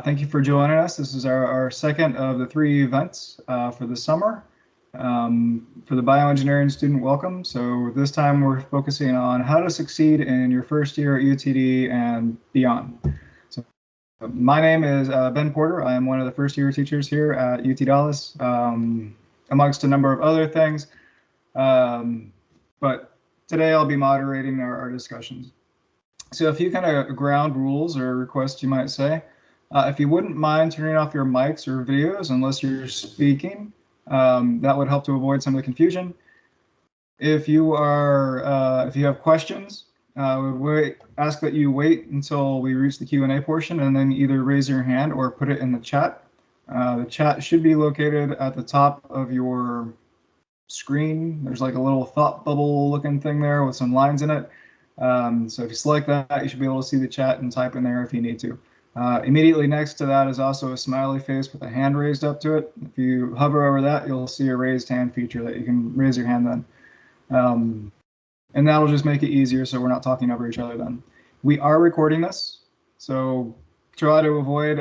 Thank you for joining us. This is our second of the 3 events for the summer for the bioengineering student welcome. So this time we're focusing on how to succeed in your first year at UTD and beyond. So my name is Ben Porter. I am one of the first year teachers here at UT Dallas, amongst a number of other things. But today I'll be moderating our discussions. So a few kind of ground rules or requests you might say. If you wouldn't mind turning off your mics or videos unless you're speaking, that would help to avoid some of the confusion. If you have questions, ask that you wait until we reach the Q&A portion and then either raise your hand or put it in the chat. The chat should be located at the top of your screen. There's like a little thought bubble looking thing there with some lines in it. So if you select that, you should be able to see the chat and type in there if you need to. Immediately next to that is also a smiley face with a hand raised up to it. If you hover over that, you'll see a raised hand feature that you can raise your hand then. And that'll just make it easier so we're not talking over each other then. We are recording this, so try to avoid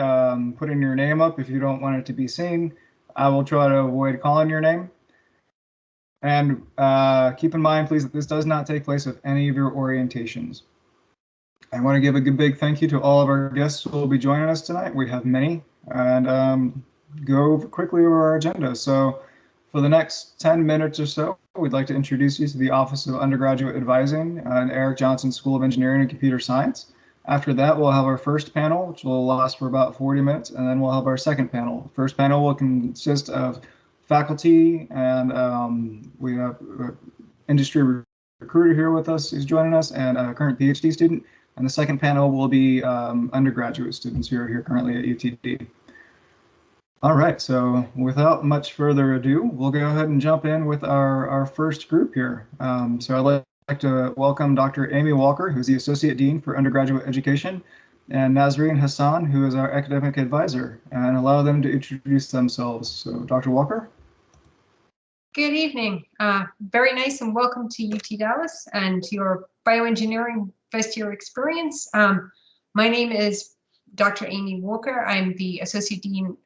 putting your name up if you don't want it to be seen. I will try to avoid calling your name. And keep in mind, please, that this does not take place with any of your orientations. I want to give a big thank you to all of our guests who will be joining us tonight. We have many, and go quickly over our agenda. So for the next 10 minutes or so, we'd like to introduce you to the Office of Undergraduate Advising and Eric Johnson School of Engineering and Computer Science. After that, we'll have our first panel, which will last for about 40 minutes, and then we'll have our second panel. The first panel will consist of faculty, and we have an industry recruiter here with us who's joining us, and a current PhD student. And the second panel will be undergraduate students who are here currently at UTD. All right, so without much further ado, we'll go ahead and jump in with our first group here. So I'd like to welcome Dr. Amy Walker, who's the Associate Dean for Undergraduate Education, and Nazreen Hassan, who is our academic advisor, and allow them to introduce themselves. So Dr. Walker. Good evening. Very nice and welcome to UT Dallas and to your bioengineering first year experience. My name is Dr. Amy Walker. I'm the Associate Dean,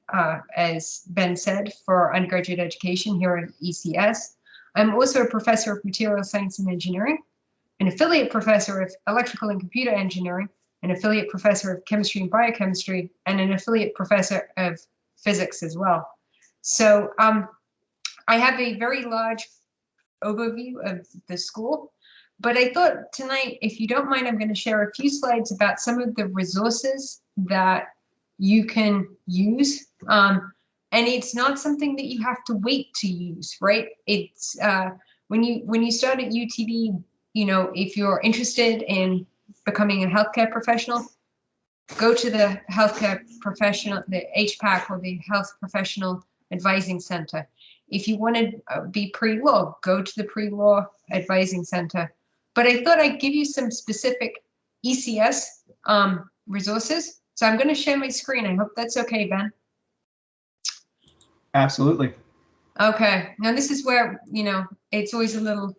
as Ben said, for undergraduate education here at ECS. I'm also a professor of material science and engineering, an affiliate professor of electrical and computer engineering, an affiliate professor of chemistry and biochemistry, and an affiliate professor of physics as well. So I have a very large overview of the school, but I thought tonight, if you don't mind, I'm going to share a few slides about some of the resources that you can use. And it's not something that you have to wait to use, right? It's when you start at UTD, you know, if you're interested in becoming a healthcare professional, go to the healthcare professional, the HPAC or the Health Professional Advising Center. If you want to be pre-law, go to the pre-law advising center. But I thought I'd give you some specific ECS resources. So I'm going to share my screen. I hope that's okay, Ben. Absolutely. Okay. Now this is where, you know, it's always a little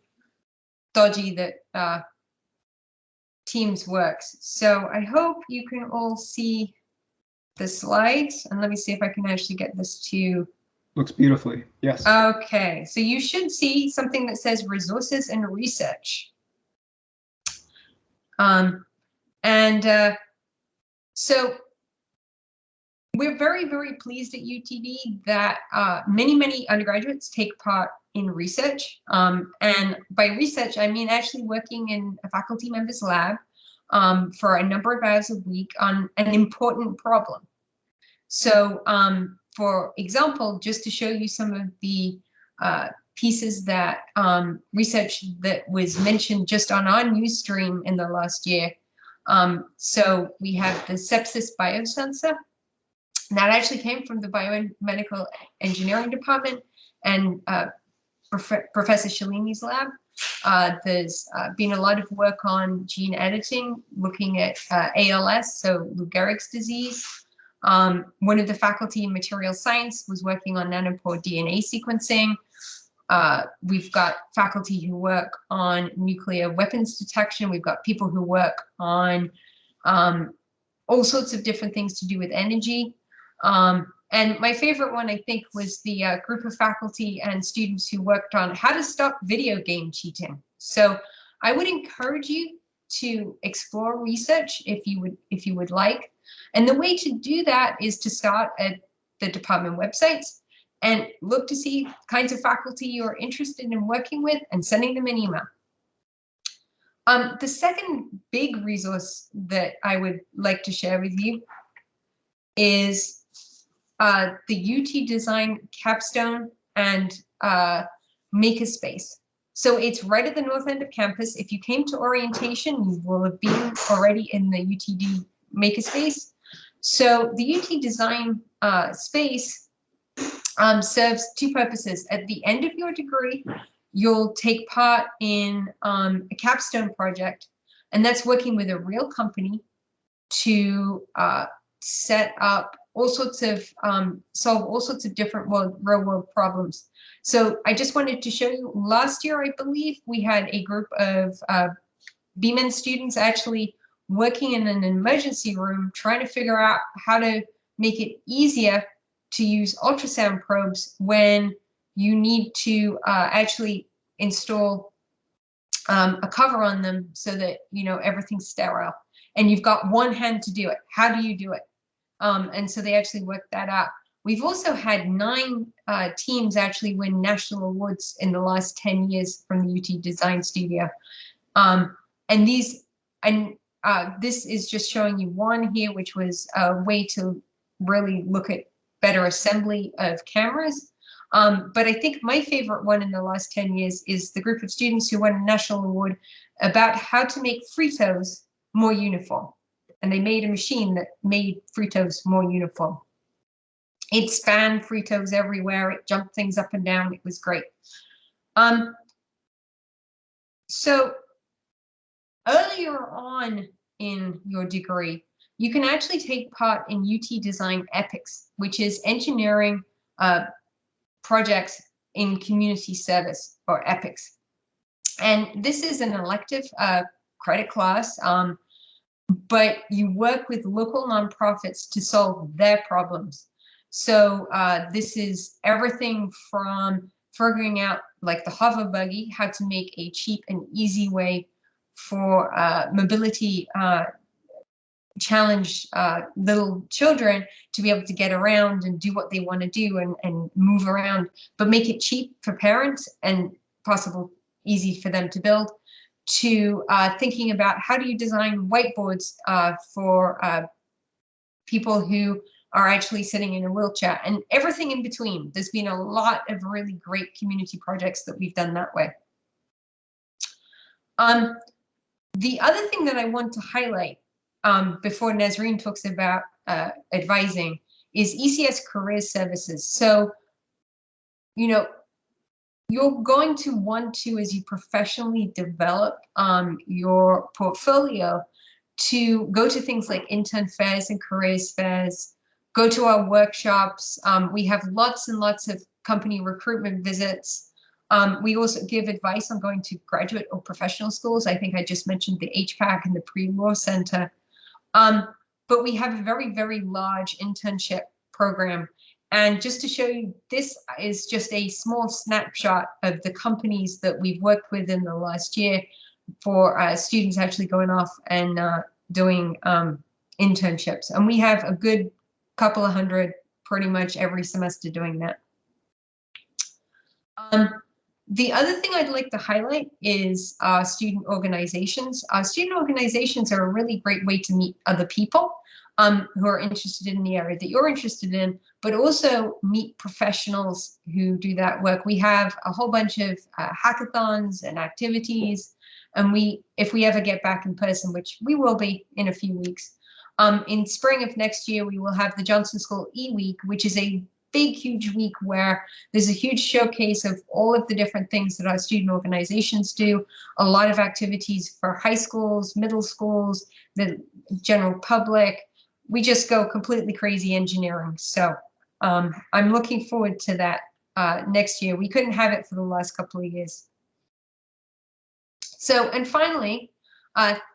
dodgy that Teams works. So I hope you can all see the slides. And let me see if I can actually get this to... Looks beautifully, yes. Okay, so you should see something that says resources and research. So we're very, very pleased at UTD that many undergraduates take part in research. And by research, I mean actually working in a faculty member's lab for a number of hours a week on an important problem. So for example, just to show you some of the pieces that research that was mentioned just on our news stream in the last year. So we have the sepsis biosensor. That actually came from the Biomedical Engineering Department and Professor Shalini's lab. There's been a lot of work on gene editing, looking at ALS, so Lou Gehrig's disease. One of the faculty in material science was working on nanopore DNA sequencing. We've got faculty who work on nuclear weapons detection. We've got people who work on all sorts of different things to do with energy. And my favorite one, I think, was the group of faculty and students who worked on how to stop video game cheating. So I would encourage you to explore research if you would like. And the way to do that is to start at the department websites and look to see kinds of faculty you're interested in working with and sending them an email. The second big resource that I would like to share with you is the UT Design Capstone and Makerspace. So it's right at the north end of campus. If you came to orientation, you will have been already in the UTD Makerspace. So the UT Design space serves two purposes. At the end of your degree, you'll take part in a capstone project, and that's working with a real company to set up all sorts of, solve all sorts of different real world problems. So I just wanted to show you, last year, I believe, we had a group of BMen students actually working in an emergency room, trying to figure out how to make it easier to use ultrasound probes when you need to actually install a cover on them so that, you know, everything's sterile. And you've got one hand to do it. How do you do it? And so they actually worked that out. We've also had 9 teams actually win national awards in the last 10 years from the UT Design Studio. And this is just showing you one here, which was a way to really look at better assembly of cameras. But I think my favorite one in the last 10 years is the group of students who won a national award about how to make Fritos more uniform. And they made a machine that made Fritos more uniform. It spanned Fritos everywhere. It jumped things up and down. It was great. So earlier on in your degree, you can actually take part in UT Design Epics, which is engineering projects in community service, or EPICS. And this is an elective credit class, but you work with local nonprofits to solve their problems. So this is everything from figuring out, like the hover buggy, how to make a cheap and easy way for mobility challenged little children to be able to get around and do what they want to do and move around, but make it cheap for parents and possible easy for them to build, to thinking about how do you design whiteboards for people who are actually sitting in a wheelchair, and everything in between. There's been a lot of really great community projects that we've done that way. The other thing that I want to highlight before Nazreen talks about advising is Ecs Career Services. So, you know, you're going to want to, as you professionally develop your portfolio, to go to things like intern fairs and careers fairs, go to our workshops. We have lots and lots of company recruitment visits. We also give advice on going to graduate or professional schools. I think I just mentioned the HPAC and the Pre-Law Center. But we have a very, very large internship program. And just to show you, this is just a small snapshot of the companies that we've worked with in the last year for students actually going off and doing internships. And we have a good couple of hundred pretty much every semester doing that. The other thing I'd like to highlight is student organizations. Student organizations are a really great way to meet other people who are interested in the area that you're interested in, but also meet professionals who do that work. We have a whole bunch of hackathons and activities, and if we ever get back in person, which we will be in a few weeks, in spring of next year, we will have the Johnson School E-Week, which is a big, huge week where there's a huge showcase of all of the different things that our student organizations do, a lot of activities for high schools, middle schools, the general public. We just go completely crazy engineering. So I'm looking forward to that next year. We couldn't have it for the last couple of years. So, and finally,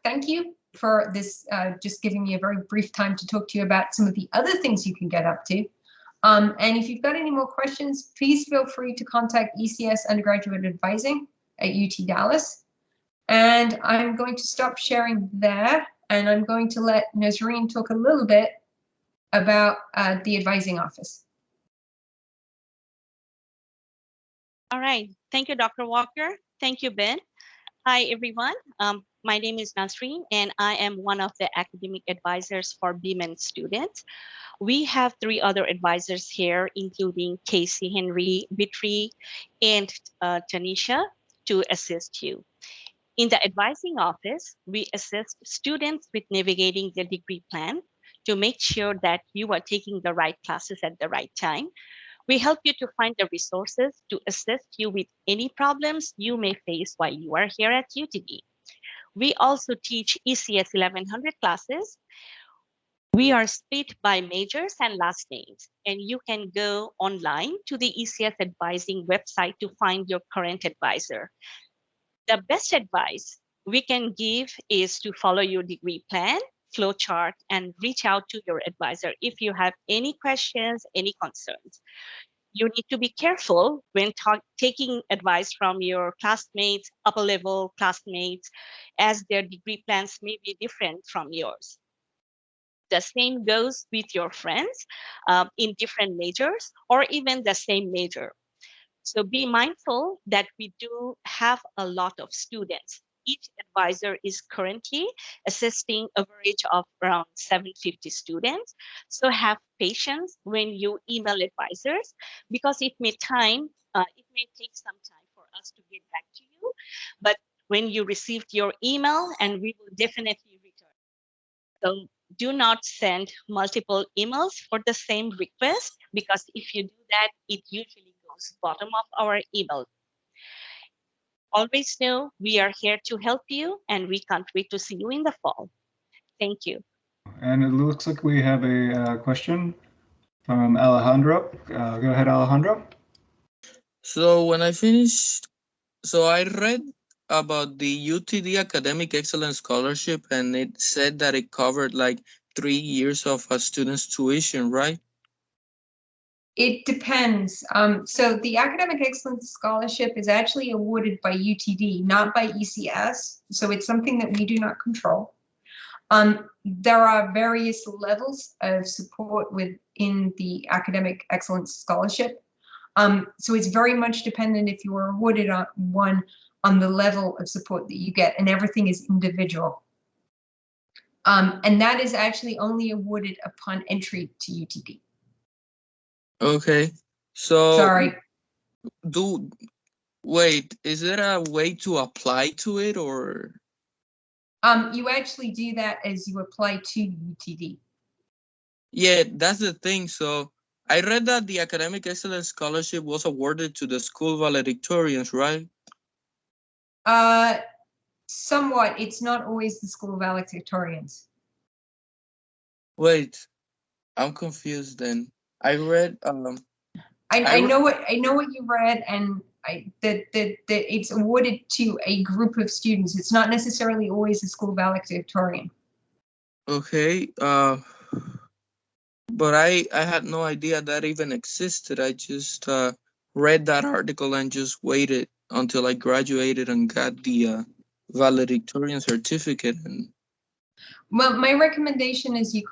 thank you for this, just giving me a very brief time to talk to you about some of the other things you can get up to. And if you've got any more questions, please feel free to contact ECS Undergraduate Advising at UT Dallas. And I'm going to stop sharing there, and I'm going to let Nazreen talk a little bit about the advising office. All right. Thank you, Dr. Walker. Thank you, Ben. Hi, everyone. My name is Nasreen, and I am one of the academic advisors for BMN students. We have 3 other advisors here, including Casey, Henry, Bitri, and Tanisha, to assist you. In the advising office, we assist students with navigating their degree plan to make sure that you are taking the right classes at the right time. We help you to find the resources to assist you with any problems you may face while you are here at UTD. We also teach ECS 1100 classes. We are split by majors and last names, and you can go online to the ECS advising website to find your current advisor. The best advice we can give is to follow your degree plan, flowchart, and reach out to your advisor if you have any questions, any concerns. You need to be careful when taking advice from your classmates, upper level classmates, as their degree plans may be different from yours. The same goes with your friends in different majors or even the same major. So be mindful that we do have a lot of students. Each advisor is currently assisting average of around 750 students. So have patience when you email advisors, because it may take some time for us to get back to you. But when you received your email, and we will definitely return. So do not send multiple emails for the same request, because if you do that, it usually goes bottom of our email. Always know we are here to help you, and we can't wait to see you in the fall. Thank you. And it looks like we have a question from Alejandro. Go ahead, Alejandro. So when I finished, so I read about the UTD Academic Excellence Scholarship, and it said that it covered like 3 years of a student's tuition, right? It depends. So the Academic Excellence Scholarship is actually awarded by UTD, not by ECS. So it's something that we do not control. There are various levels of support within the Academic Excellence Scholarship. So it's very much dependent if you are awarded one on the level of support that you get, and everything is individual. And that is actually only awarded upon entry to UTD. Okay. So Sorry. Wait, is there a way to apply to it, or? You actually do that as you apply to UTD. Yeah, that's the thing. So I read that the Academic Excellence Scholarship was awarded to the school valedictorians, right? Somewhat. It's not always the school valedictorians. Wait, I'm confused then. I read I know what you read, and that it's awarded to a group of students. It's not necessarily always a school valedictorian. Okay, but I had no idea that even existed. I just read that article and just waited until I graduated and got the valedictorian certificate. And Well, my recommendation is you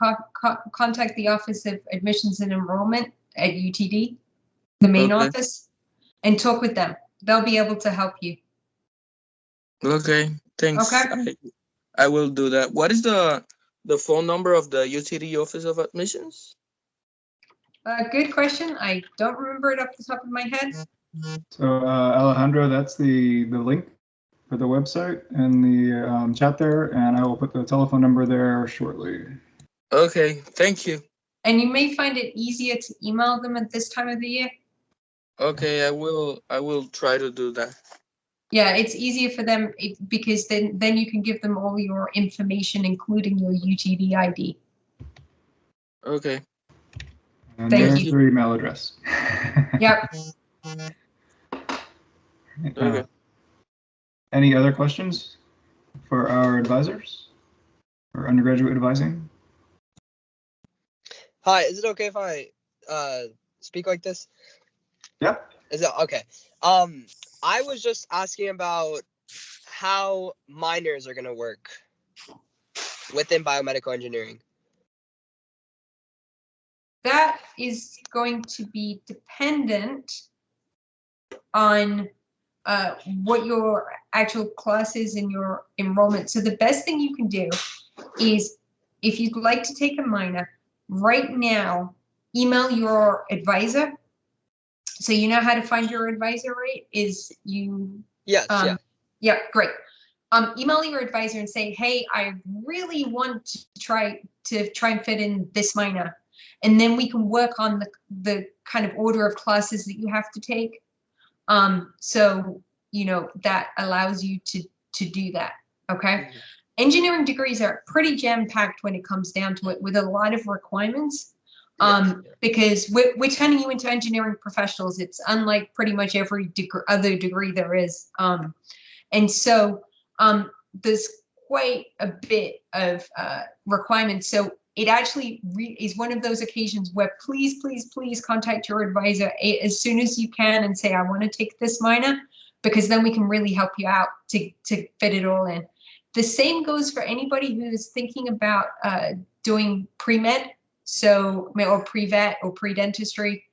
contact the Office of Admissions and Enrollment at UTD, the main office, and talk with them. They'll be able to help you. Okay, thanks. Okay. I will do that. What is the phone number of the UTD Office of Admissions? Mm-hmm. Good question. I don't remember it off the top of my head. So Alejandro, that's the link for the website and the chat there, and I will put the telephone number there shortly. Okay, thank you. And you may find it easier to email them at this time of the year. Okay, I will try to do that. Yeah, it's easier for them because then you can give them all your information, including your UTD ID. Okay. And Thank there's you. their email address. Yep. Okay. Any other questions for our advisors? or undergraduate advising. Hi, is it okay if I speak like this? Yep. Is it okay? I was just asking about how minors are going to work within biomedical engineering. That is going to be dependent on what your actual class is in your enrollment. So the best thing you can do is, if you'd like to take a minor, right now, email your advisor. So you know how to find your advisor, right? Is you? Yes, yeah. Yeah, great. Email your advisor and say, hey, I really want to try and fit in this minor. And then we can work on the kind of order of classes that you have to take. So, you know, that allows you to do that, okay? Mhm. Engineering degrees are pretty jam-packed when it comes down to it, with a lot of requirements. Because we're turning you into engineering professionals. It's unlike pretty much every other degree there is. And so there's quite a bit of requirements. So it actually is one of those occasions where please, please, please contact your advisor as soon as you can and say, I want to take this minor, because then we can really help you out to fit it all in. The same goes for anybody who's thinking about doing pre-med, so, or pre-vet or pre-dentistry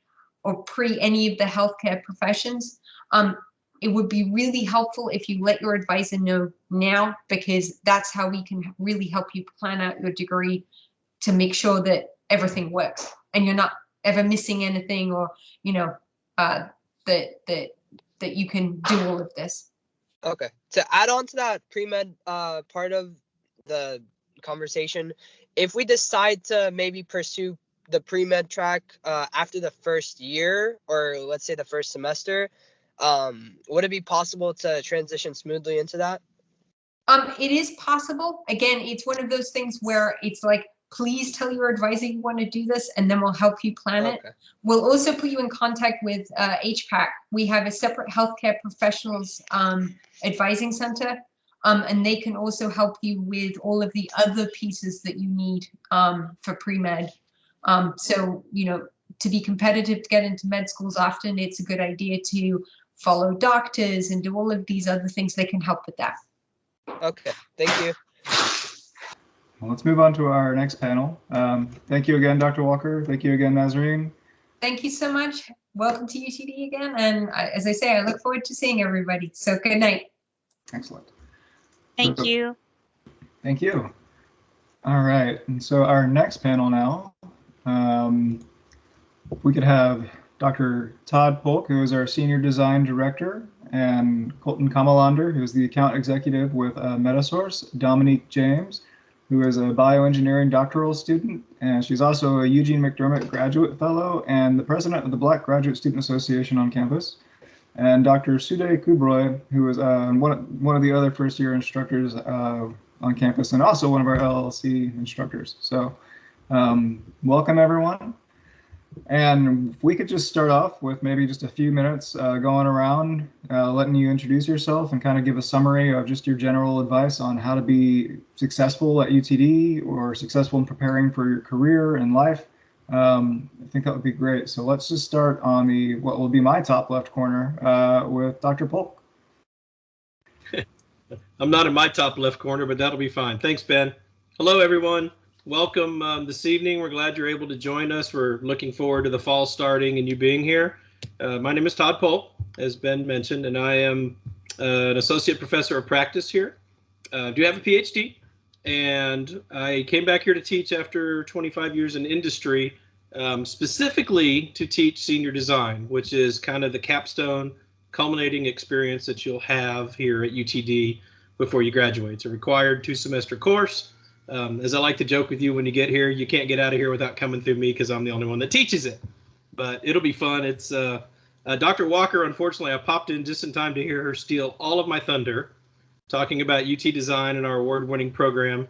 or pre any of the healthcare professions. It would be really helpful if you let your advisor know now, because that's how we can really help you plan out your degree to make sure that everything works and you're not ever missing anything, or, you know, that you can do all of this. Okay. To add on to that pre-med part of the conversation, if we decide to maybe pursue the pre-med track after the first year, or let's say the first semester, would it be possible to transition smoothly into that? It is possible. Again, it's one of those things where it's like, please tell your advisor you want to do this, and then we'll help you plan it. We'll also put you in contact with HPAC. We have a separate healthcare professionals advising center, and they can also help you with all of the other pieces that you need for pre-med. So, you know, to be competitive to get into med schools, often it's a good idea to follow doctors and do all of these other things that can help with that. Okay, thank you. Well, let's move on to our next panel. Thank you again, Dr. Walker. Thank you again, Nazarene. Thank you so much. Welcome to UTD again. And as I say, I look forward to seeing everybody. So good night. Excellent. Thank you. Thank you. All right. And so our next panel now, we could have Dr. Todd Polk, who is our Senior Design Director, and Colton Kamalander, who is the Account Executive with Metasource, Dominique James, who is a bioengineering doctoral student, and she's also a Eugene McDermott Graduate Fellow and the President of the Black Graduate Student Association on campus, and Dr. Sude Kubroy, who is one of the other first-year instructors on campus, and also one of our LLC instructors. So welcome, everyone. And if we could just start off with maybe just a few minutes going around, letting you introduce yourself and kind of give a summary of just your general advice on how to be successful at UTD or successful in preparing for your career and life. I think that would be great. So let's just start on what will be my top left corner with Dr. Polk. I'm not in my top left corner, but that'll be fine. Thanks, Ben. Hello, everyone. Welcome this evening. We're glad you're able to join us. We're looking forward to the fall starting and you being here. My name is Todd Polk, as Ben mentioned, and I am an associate professor of practice here. I do have a PhD, and I came back here to teach after 25 years in industry, specifically to teach senior design, which is kind of the capstone culminating experience that you'll have here at UTD before you graduate. It's a required 2-semester course. As I like to joke with you, when you get here, you can't get out of here without coming through me, because I'm the only one that teaches it. But it'll be fun. It's Dr. Walker. Unfortunately, I popped in just in time to hear her steal all of my thunder, talking about UT Design and our award-winning program,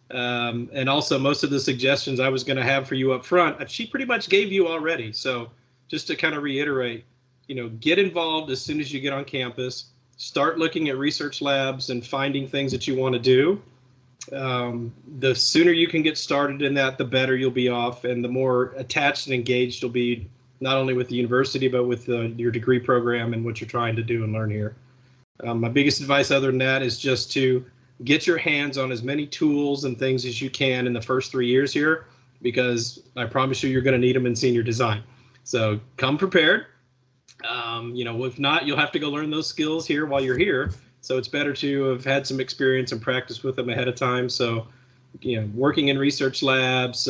and also most of the suggestions I was going to have for you up front, she pretty much gave you already. So just to kind of reiterate, you know, get involved as soon as you get on campus. Start looking at research labs and finding things that you want to do. The sooner you can get started in that, the better you'll be off, and the more attached and engaged you'll be, not only with the university, but with your degree program and what you're trying to do and learn here. My biggest advice other than that is just to get your hands on as many tools and things as you can in the first 3 years here, because I promise you, you're going to need them in senior design. So come prepared. If not, you'll have to go learn those skills here while you're here. So it's better to have had some experience and practice with them ahead of time. So, working in research labs,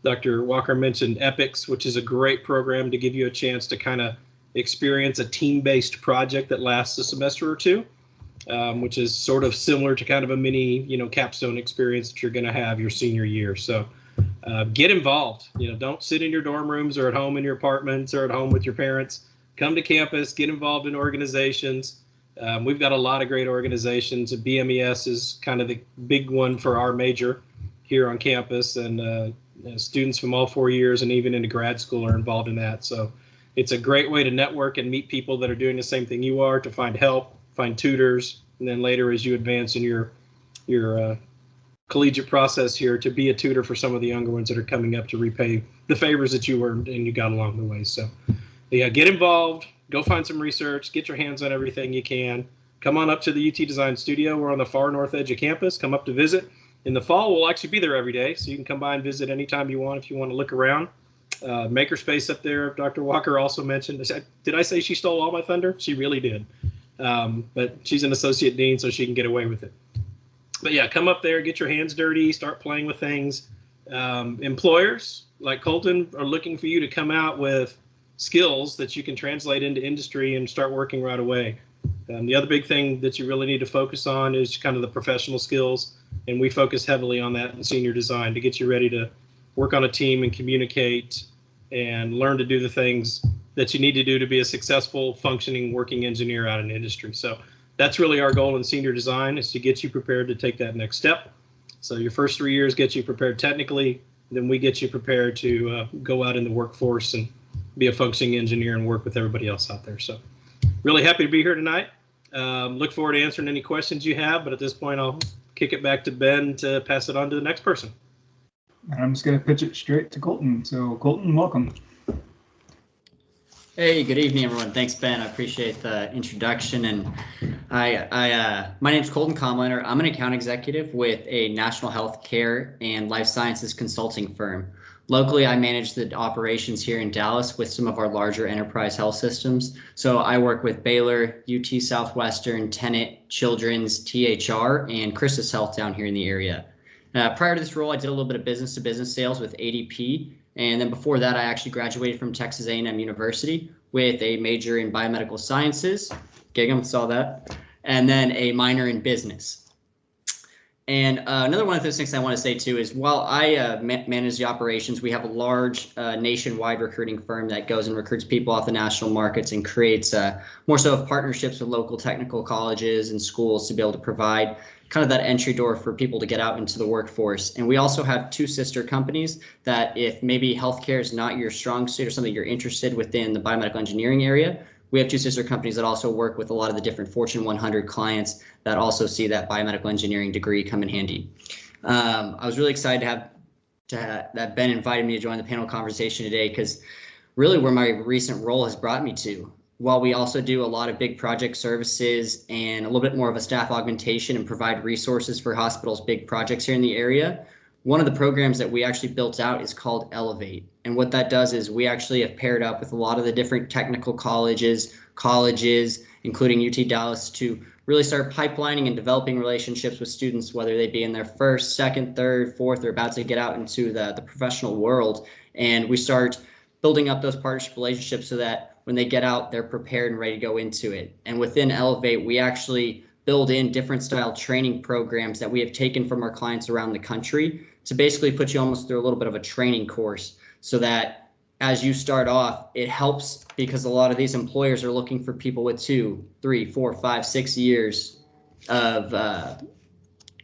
Dr. Walker mentioned EPICS, which is a great program to give you a chance to kind of experience a team-based project that lasts a semester or two, which is sort of similar to kind of a mini, capstone experience that you're going to have your senior year. So get involved. Don't sit in your dorm rooms or at home in your apartments or at home with your parents. Come to campus, get involved in organizations. We've got a lot of great organizations. BMES is kind of the big one for our major here on campus, and students from all 4 years and even into grad school are involved in that. So it's a great way to network and meet people that are doing the same thing you are, to find help, find tutors, and then later as you advance in your collegiate process here, to be a tutor for some of the younger ones that are coming up to repay the favors that you earned and you got along the way. So yeah, get involved, go find some research, get your hands on everything you can. Come on up to the UT Design Studio. We're on the far north edge of campus. Come up to visit. In the fall, we'll actually be there every day, so you can come by and visit anytime you want if you want to look around. Makerspace up there, Dr. Walker also mentioned. Did I say she stole all my thunder? She really did. But she's an associate dean, so she can get away with it. But yeah, come up there, get your hands dirty, start playing with things. Employers like Colton are looking for you to come out with skills that you can translate into industry and start working right away. The other big thing that you really need to focus on is kind of the professional skills, and we focus heavily on that in senior design to get you ready to work on a team and communicate and learn to do the things that you need to do to be a successful, functioning, working engineer out in industry. So that's really our goal in senior design, is to get you prepared to take that next step. So your first 3 years get you prepared technically, then we get you prepared to go out in the workforce and be a functioning engineer and work with everybody else out there. So really happy to be here tonight. Look forward to answering any questions you have, but at this point, I'll kick it back to Ben to pass it on to the next person. And I'm just going to pitch it straight to Colton. So Colton, welcome. Hey, good evening, everyone. Thanks, Ben. I appreciate the introduction. And my name is Colton Comliner. I'm an account executive with a national healthcare and life sciences consulting firm. Locally, I manage the operations here in Dallas with some of our larger enterprise health systems. So I work with Baylor, UT Southwestern, Tenet, Children's, THR, and Christus Health down here in the area. Prior to this role, I did a little bit of business-to-business sales with ADP. And then before that, I actually graduated from Texas A&M University with a major in biomedical sciences. Gig'em, saw that. And then a minor in business. And another one of those things I want to say too is, while I manage the operations, we have a large nationwide recruiting firm that goes and recruits people off the national markets and creates more so of partnerships with local technical colleges and schools to be able to provide kind of that entry door for people to get out into the workforce. And we also have two sister companies that, if maybe healthcare is not your strong suit or something you're interested within the biomedical engineering area, we have two sister companies that also work with a lot of the different Fortune 100 clients that also see that biomedical engineering degree come in handy. I was really excited that Ben invited me to join the panel conversation today, because really where my recent role has brought me to. While we also do a lot of big project services and a little bit more of a staff augmentation and provide resources for hospitals' big projects here in the area, one of the programs that we actually built out is called Elevate. And what that does is we actually have paired up with a lot of the different technical colleges, including UT Dallas, to really start pipelining and developing relationships with students, whether they be in their first, second, third, fourth, or about to get out into the professional world. And we start building up those partnership relationships so that when they get out, they're prepared and ready to go into it. And within Elevate, we actually build in different style training programs that we have taken from our clients around the country to basically put you almost through a little bit of a training course, so that as you start off, it helps, because a lot of these employers are looking for people with 2, 3, 4, 5, 6 years of,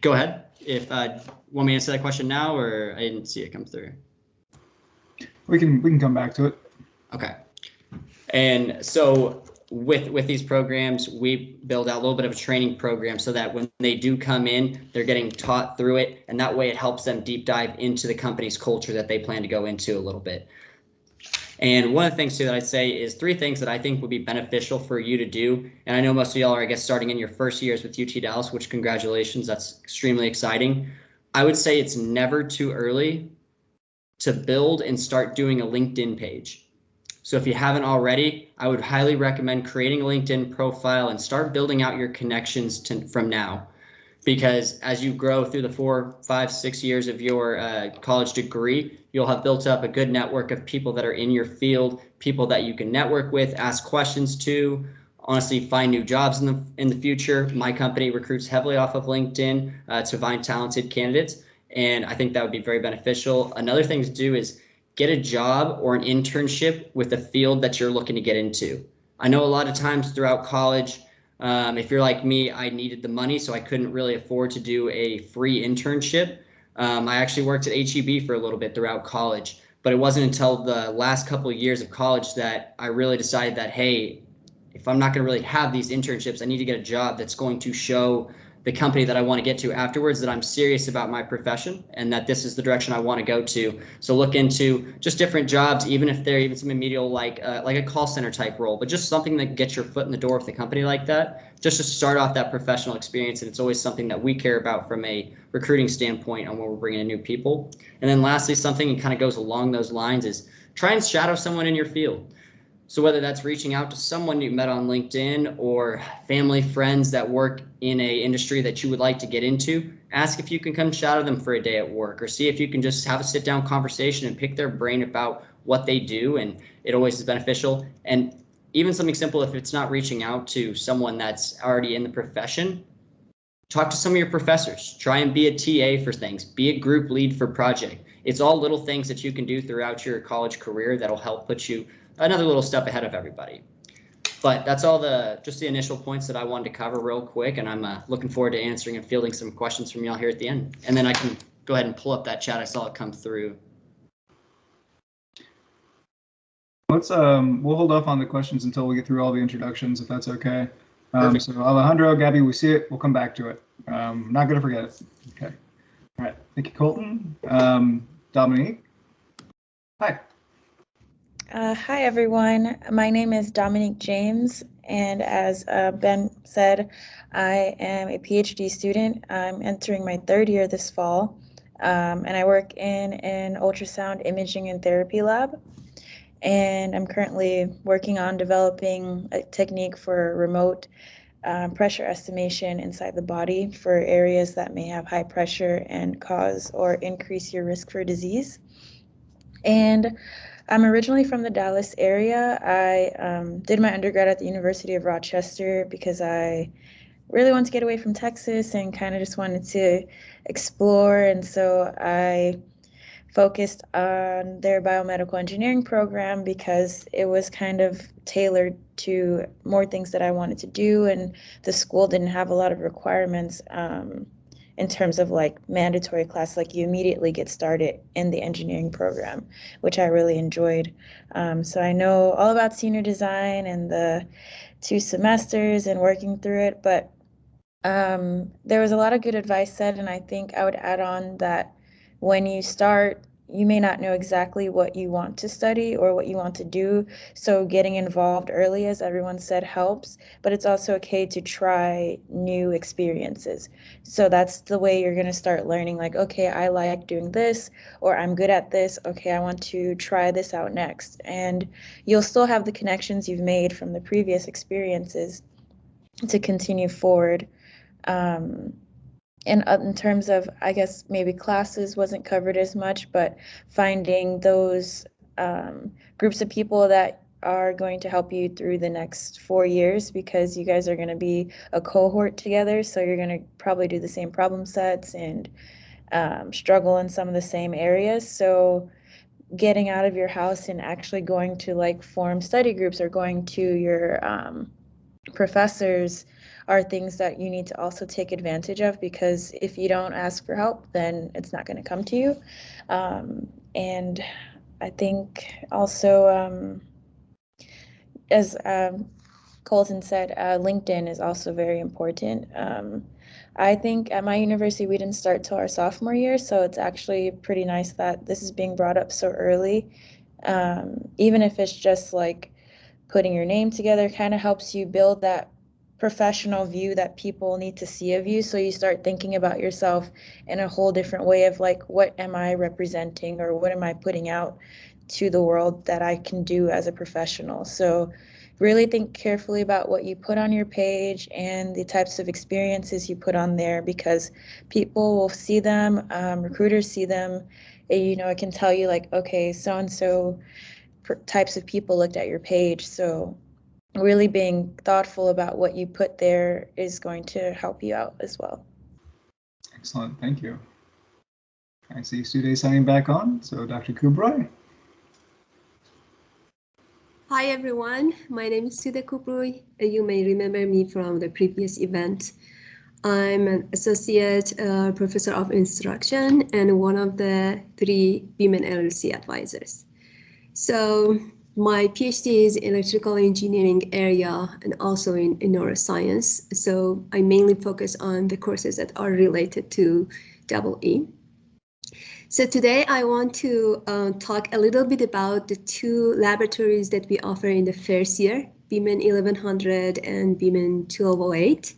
go ahead. If want me to answer that question now, or I didn't see it come through. We can come back to it. Okay. And so with these programs, we build out a little bit of a training program so that when they do come in, they're getting taught through it, and that way it helps them deep dive into the company's culture that they plan to go into a little bit. And one of the things too that I'd say is 3 things that I think would be beneficial for you to do. And I know most of y'all are, I guess, starting in your first years with UT Dallas, which congratulations, that's extremely exciting. I would say it's never too early to build and start doing a LinkedIn page. So if you haven't already, I would highly recommend creating a LinkedIn profile and start building out your connections from now. Because as you grow through the 4, 5, 6 years of your college degree, you'll have built up a good network of people that are in your field, people that you can network with, ask questions to, honestly find new jobs in the future. My company recruits heavily off of LinkedIn to find talented candidates, and I think that would be very beneficial. Another thing to do is get a job or an internship with the field that you're looking to get into. I know a lot of times throughout college, if you're like me, I needed the money, so I couldn't really afford to do a free internship. I actually worked at HEB for a little bit throughout college, but it wasn't until the last couple of years of college that I really decided that, hey, if I'm not going to really have these internships, I need to get a job that's going to show the company that I want to get to afterwards that I'm serious about my profession and that this is the direction I want to go to. So look into just different jobs, even if they're even something medial like a call center type role, but just something that gets your foot in the door with a company like that, just to start off that professional experience. And it's always something that we care about from a recruiting standpoint on when we're bringing in new people. And then lastly, something that kind of goes along those lines is try and shadow someone in your field. So whether that's reaching out to someone you met on LinkedIn or family, friends that work in a industry that you would like to get into, ask if you can come shadow them for a day at work, or see if you can just have a sit down conversation and pick their brain about what they do. And it always is beneficial. And even something simple, if it's not reaching out to someone that's already in the profession, talk to some of your professors, try and be a TA for things, be a group lead for project. It's all little things that you can do throughout your college career that'll help put you another little step ahead of everybody. But that's all just the initial points that I wanted to cover real quick, and I'm looking forward to answering and fielding some questions from y'all here at the end. And then I can go ahead and pull up that chat. I saw it come through. Let's we'll hold off on the questions until we get through all the introductions, if that's okay. So Alejandro, Gabby, we see it. We'll come back to it. Not going to forget it. Okay. All right. Thank you, Colton. Dominique. Hi. Hi, everyone. My name is Dominique James, and as Ben said, I am a PhD student. I'm entering my 3rd year this fall, and I work in an ultrasound imaging and therapy lab. And I'm currently working on developing a technique for remote pressure estimation inside the body for areas that may have high pressure and cause or increase your risk for disease. And I'm originally from the Dallas area. I did my undergrad at the University of Rochester because I really wanted to get away from Texas and kind of just wanted to explore. And so I focused on their biomedical engineering program because it was kind of tailored to more things that I wanted to do, and the school didn't have a lot of requirements in terms of like mandatory class, like you immediately get started in the engineering program, which I really enjoyed. So I know all about senior design and the 2 semesters and working through it, but there was a lot of good advice said, and I think I would add on that when you start, you may not know exactly what you want to study or what you want to do. So getting involved early, as everyone said, helps, but it's also okay to try new experiences. So that's the way you're going to start learning, like, okay, I like doing this, or I'm good at this. Okay, I want to try this out next. And you'll still have the connections you've made from the previous experiences to continue forward. And in terms of, I guess, maybe classes wasn't covered as much, but finding those groups of people that are going to help you through the next 4 years, because you guys are going to be a cohort together. So you're going to probably do the same problem sets and struggle in some of the same areas. So getting out of your house and actually going to like form study groups or going to your professors are things that you need to also take advantage of, because if you don't ask for help, then it's not going to come to you. And I think also, as Colton said, LinkedIn is also very important. I think at my university, we didn't start till our sophomore year, so it's actually pretty nice that this is being brought up so early. Even if it's just like putting your name together, kind of helps you build that professional view that people need to see of you. So you start thinking about yourself in a whole different way of like, what am I representing or what am I putting out to the world that I can do as a professional? So really think carefully about what you put on your page and the types of experiences you put on there, because people will see them, recruiters see them. You know, it can tell you like, okay, so-and-so types of people looked at your page. So really being thoughtful about what you put there is going to help you out as well. Excellent, thank you. I see Sude signing back on, so Dr. Kubroy. Hi everyone, my name is Sude Kubroy. You may remember me from the previous event. I'm an associate professor of instruction and one of the 3 Women LLC advisors. So my PhD is in electrical engineering area and also in neuroscience. So I mainly focus on the courses that are related to EE. So today I want to talk a little bit about the 2 laboratories that we offer in the first year, BIMEN 1100 and BIMEN 1208.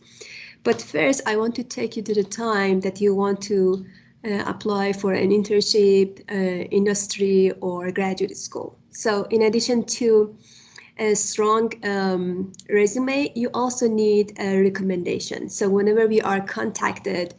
But first I want to take you to the time that you want to apply for an internship, industry, or graduate school. So in addition to a strong resume, you also need a recommendation. So whenever we are contacted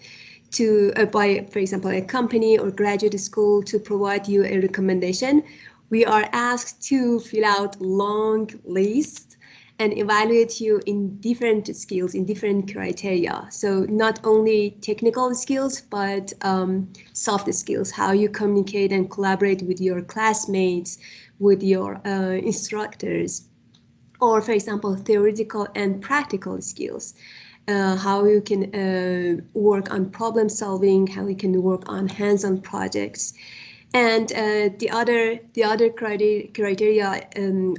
to by, for example, a company or graduate school to provide you a recommendation, we are asked to fill out long list and evaluate you in different skills, in different criteria. So not only technical skills, but soft skills, how you communicate and collaborate with your classmates, with your instructors, or for example, theoretical and practical skills. How you can work on problem solving, how you can work on hands-on projects. And the other criteria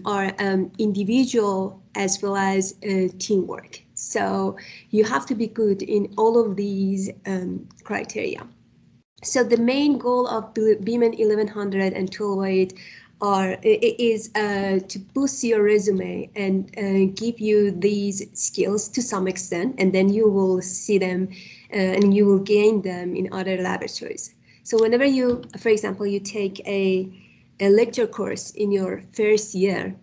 are individual as well as teamwork. So you have to be good in all of these criteria. So the main goal of BIMEN 1100 and 1208 is to boost your resume and give you these skills to some extent, and then you will see them and you will gain them in other laboratories. So whenever you, for example, you take a lecture course in your first year,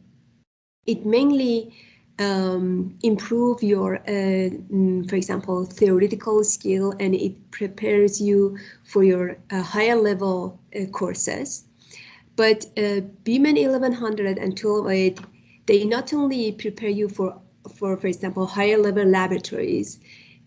it mainly improve your, for example, theoretical skill, and it prepares you for your higher level courses. But BIMEN 1100 and 1208, they not only prepare you for example, higher level laboratories.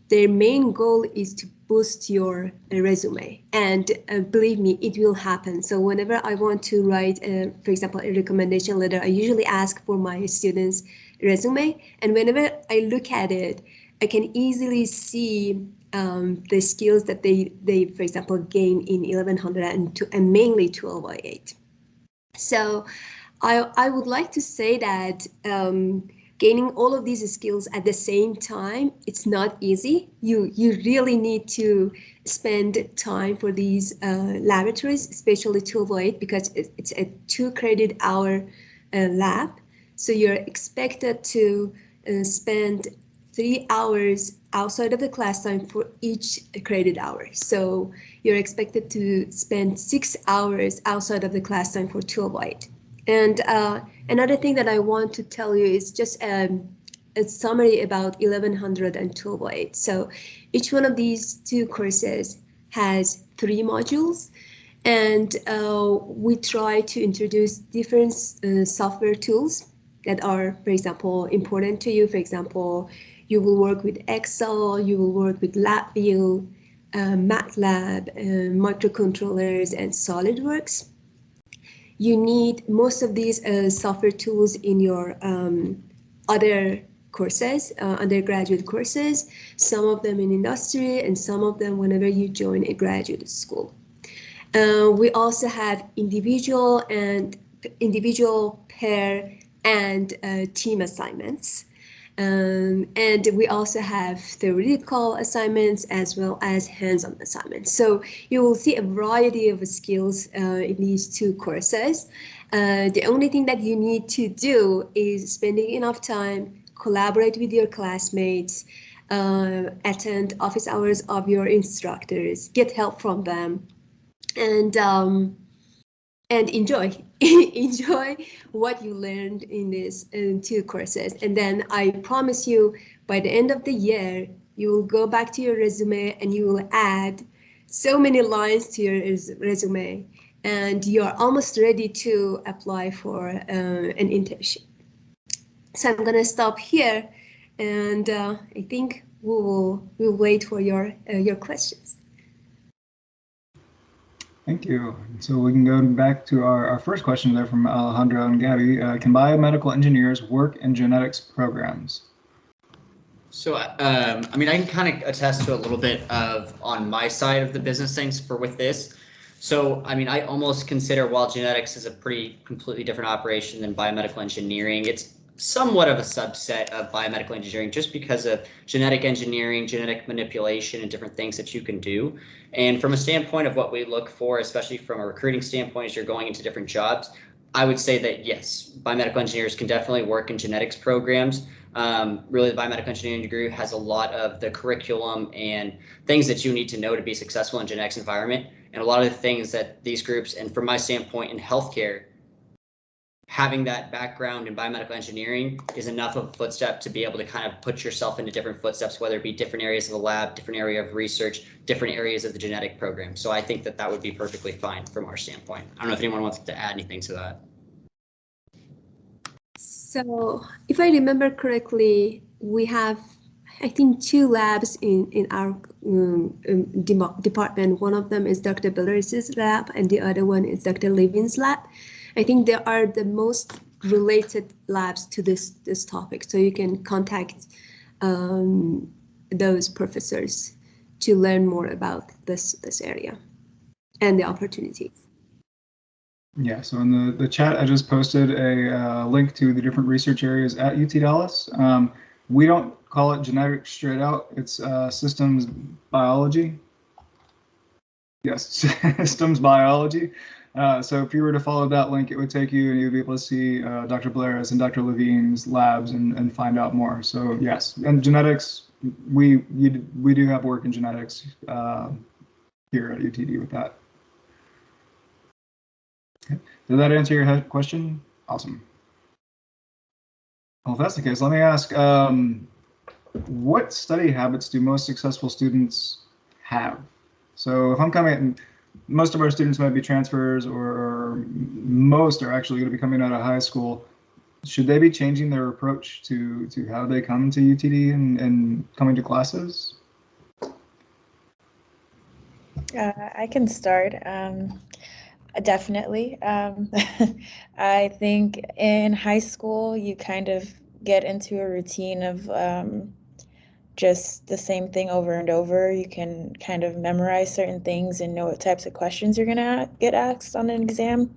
Their main goal is to boost your resume, and believe me, it will happen. So whenever I want to write, for example, a recommendation letter, I usually ask for my students' resume, and whenever I look at it, I can easily see the skills that they, for example, gain in 1100 and mainly 1208. So I would like to say that gaining all of these skills at the same time, it's not easy. You really need to spend time for these laboratories, especially 1208, because it's a 2 credit hour lab. So you're expected to spend 3 hours outside of the class time for each credit hour. So you're expected to spend 6 hours outside of the class time for 1208. And another thing that I want to tell you is just a summary about 1100 and 1208. So each one of these 2 courses has 3 modules, and we try to introduce different software tools that are, for example, important to you. For example, you will work with Excel, you will work with LabVIEW, Matlab, Microcontrollers, and Solidworks. You need most of these software tools in your other courses, undergraduate courses, some of them in industry and some of them whenever you join a graduate school. We also have individual, pair, and team assignments. And we also have theoretical assignments as well as hands-on assignments. So you will see a variety of skills in these two courses. The only thing that you need to do is spending enough time, collaborate with your classmates, attend office hours of your instructors, get help from them, and enjoy enjoy what you learned in these two courses. And then I promise you, by the end of the year, you will go back to your resume and you will add so many lines to your resume, and you're almost ready to apply for an internship. So I'm gonna stop here, and I think we'll wait for your questions. Thank you. So we can go back to our first question there from Alejandro and Gabby. Can biomedical engineers work in genetics programs? So, I mean, I can kind of attest to a little bit of on my side of the business things with this. So, I mean, I almost consider, while genetics is a pretty completely different operation than biomedical engineering, it's somewhat of a subset of biomedical engineering just because of genetic engineering, genetic manipulation, and different things that you can do. And from a standpoint of what we look for, especially from a recruiting standpoint, as you're going into different jobs, I would say that yes, biomedical engineers can definitely work in genetics programs. Really, the biomedical engineering degree has a lot of the curriculum and things that you need to know to be successful in genetics environment. And a lot of the things that these groups, and from my standpoint in healthcare, having that background in biomedical engineering is enough of a footstep to be able to kind of put yourself into different footsteps, whether it be different areas of the lab, different area of research, different areas of the genetic program. So I think that that would be perfectly fine from our standpoint. I don't know if anyone wants to add anything to that. So if I remember correctly, we have, I think, 2 labs in our department. One of them is Dr. Belleris's lab, and the other one is Dr. Levin's lab. I think they are the most related labs to this topic. So you can contact those professors to learn more about this area and the opportunities. Yeah, so in the chat, I just posted a link to the different research areas at UT Dallas. We don't call it genetics straight out. It's systems biology. Yes, systems biology. So if you were to follow that link, it would take you and you'd be able to see Dr. Blair's and Dr. Levine's labs and find out more. So yes, and genetics, we do have work in genetics here at UTD with that. Okay. Did that answer your question? Awesome. Well, if that's the case, let me ask, what study habits do most successful students have? So if I'm coming in, most of our students might be transfers, or most are actually going to be coming out of high school. Should they be changing their approach to how they come to UTD and coming to classes? I can start. Definitely. I think in high school, you kind of get into a routine of just the same thing over and over. You can kind of memorize certain things and know what types of questions you're going to get asked on an exam.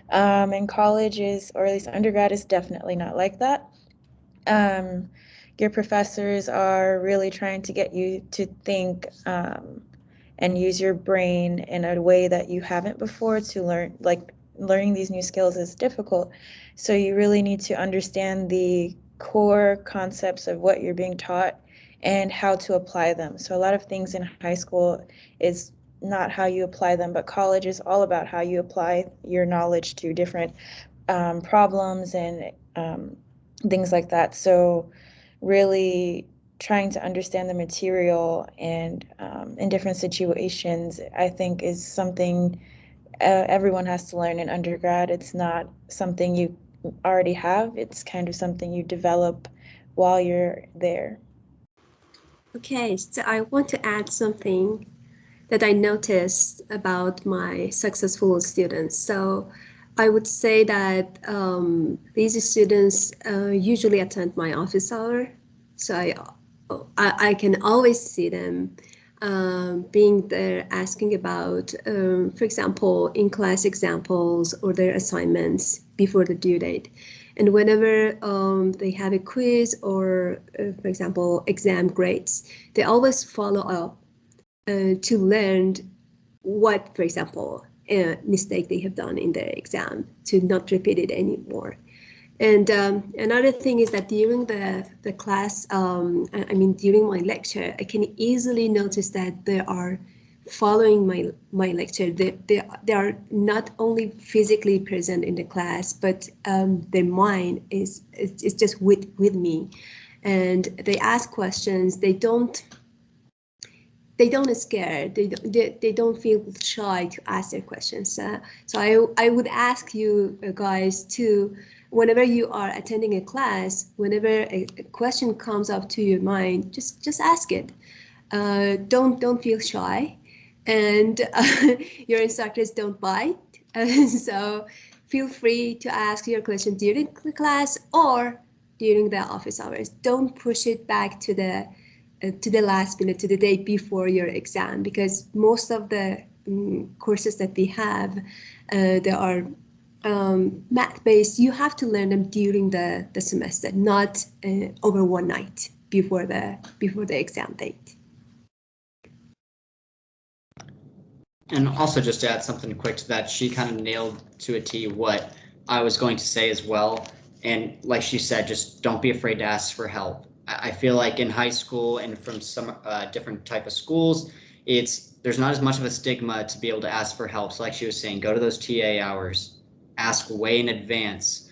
And college is, or at least undergrad, is definitely not like that. Your professors are really trying to get you to think and use your brain in a way that you haven't before to learn. Like, learning these new skills is difficult. So you really need to understand the core concepts of what you're being taught and how to apply them. So a lot of things in high school is not how you apply them, but college is all about how you apply your knowledge to different problems and things like that. So really trying to understand the material and in different situations, I think, is something everyone has to learn in undergrad. It's not something you already have. It's kind of something you develop while you're there. Okay, so I want to add something that I noticed about my successful students. So I would say that these students usually attend my office hour. So I can always see them being there, asking about, for example, in-class examples or their assignments before the due date. And whenever they have a quiz or, for example, exam grades, they always follow up to learn what, for example, mistake they have done in their exam to not repeat it anymore. And another thing is that during the class, I mean, during my lecture, I can easily notice that they are following my lecture. They are not only physically present in the class, but their mind is just with me, and they ask questions. They don't scare. They don't feel shy to ask their questions. So I would ask you guys to, whenever you are attending a class, whenever a question comes up to your mind, just ask it. Don't feel shy, and your instructors don't bite. So feel free to ask your question during the class or during the office hours. Don't push it back to the last minute, to the day before your exam, because most of the courses that we have, they are math-based. You have to learn them during the semester, not over one night before the exam date. And also, just to add something quick to that, she kind of nailed to a T what I was going to say as well. And like she said, just don't be afraid to ask for help. I feel like in high school and from some different type of schools, there's not as much of a stigma to be able to ask for help. So like she was saying, go to those TA hours, ask way in advance,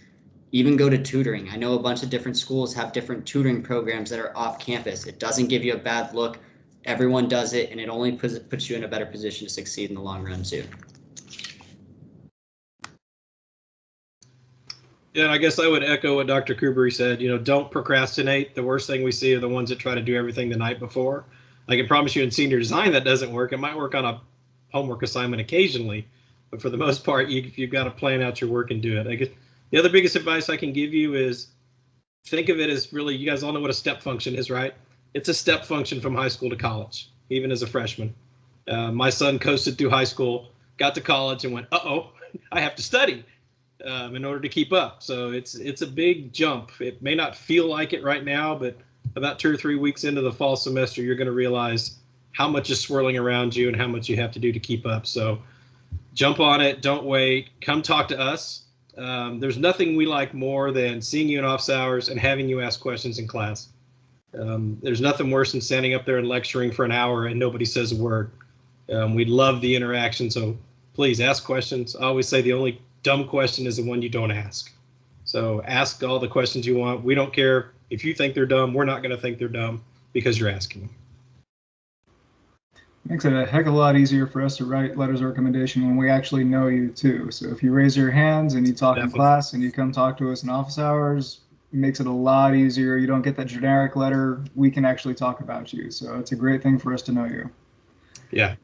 even go to tutoring. I know a bunch of different schools have different tutoring programs that are off campus. It doesn't give you a bad look. Everyone does it, and it only puts you in a better position to succeed in the long run too. Yeah, and I guess I would echo what Dr. Kubri said. You know, don't procrastinate. The worst thing we see are the ones that try to do everything the night before. I can promise you in senior design that doesn't work. It might work on a homework assignment occasionally, but for the most part, you've got to plan out your work and do it. I guess the other biggest advice I can give you is think of it as really, you guys all know what a step function is, right? It's a step function from high school to college, even as a freshman. My son coasted through high school, got to college and went, uh-oh, I have to study in order to keep up. So it's a big jump. It may not feel like it right now, but about 2 or 3 weeks into the fall semester, you're going to realize how much is swirling around you and how much you have to do to keep up. So jump on it. Don't wait. Come talk to us. There's nothing we like more than seeing you in office hours and having you ask questions in class. There's nothing worse than standing up there and lecturing for an hour and nobody says a word. We love the interaction, so please ask questions. I always say the only dumb question is the one you don't ask. So ask all the questions you want. We don't care if you think they're dumb. We're not going to think they're dumb because you're asking them. Makes it a heck of a lot easier for us to write letters of recommendation when we actually know you too. So if you raise your hands and you talk in class and you come talk to us in office hours, it makes it a lot easier. You don't get that generic letter. We can actually talk about you. So it's a great thing for us to know you. Yeah.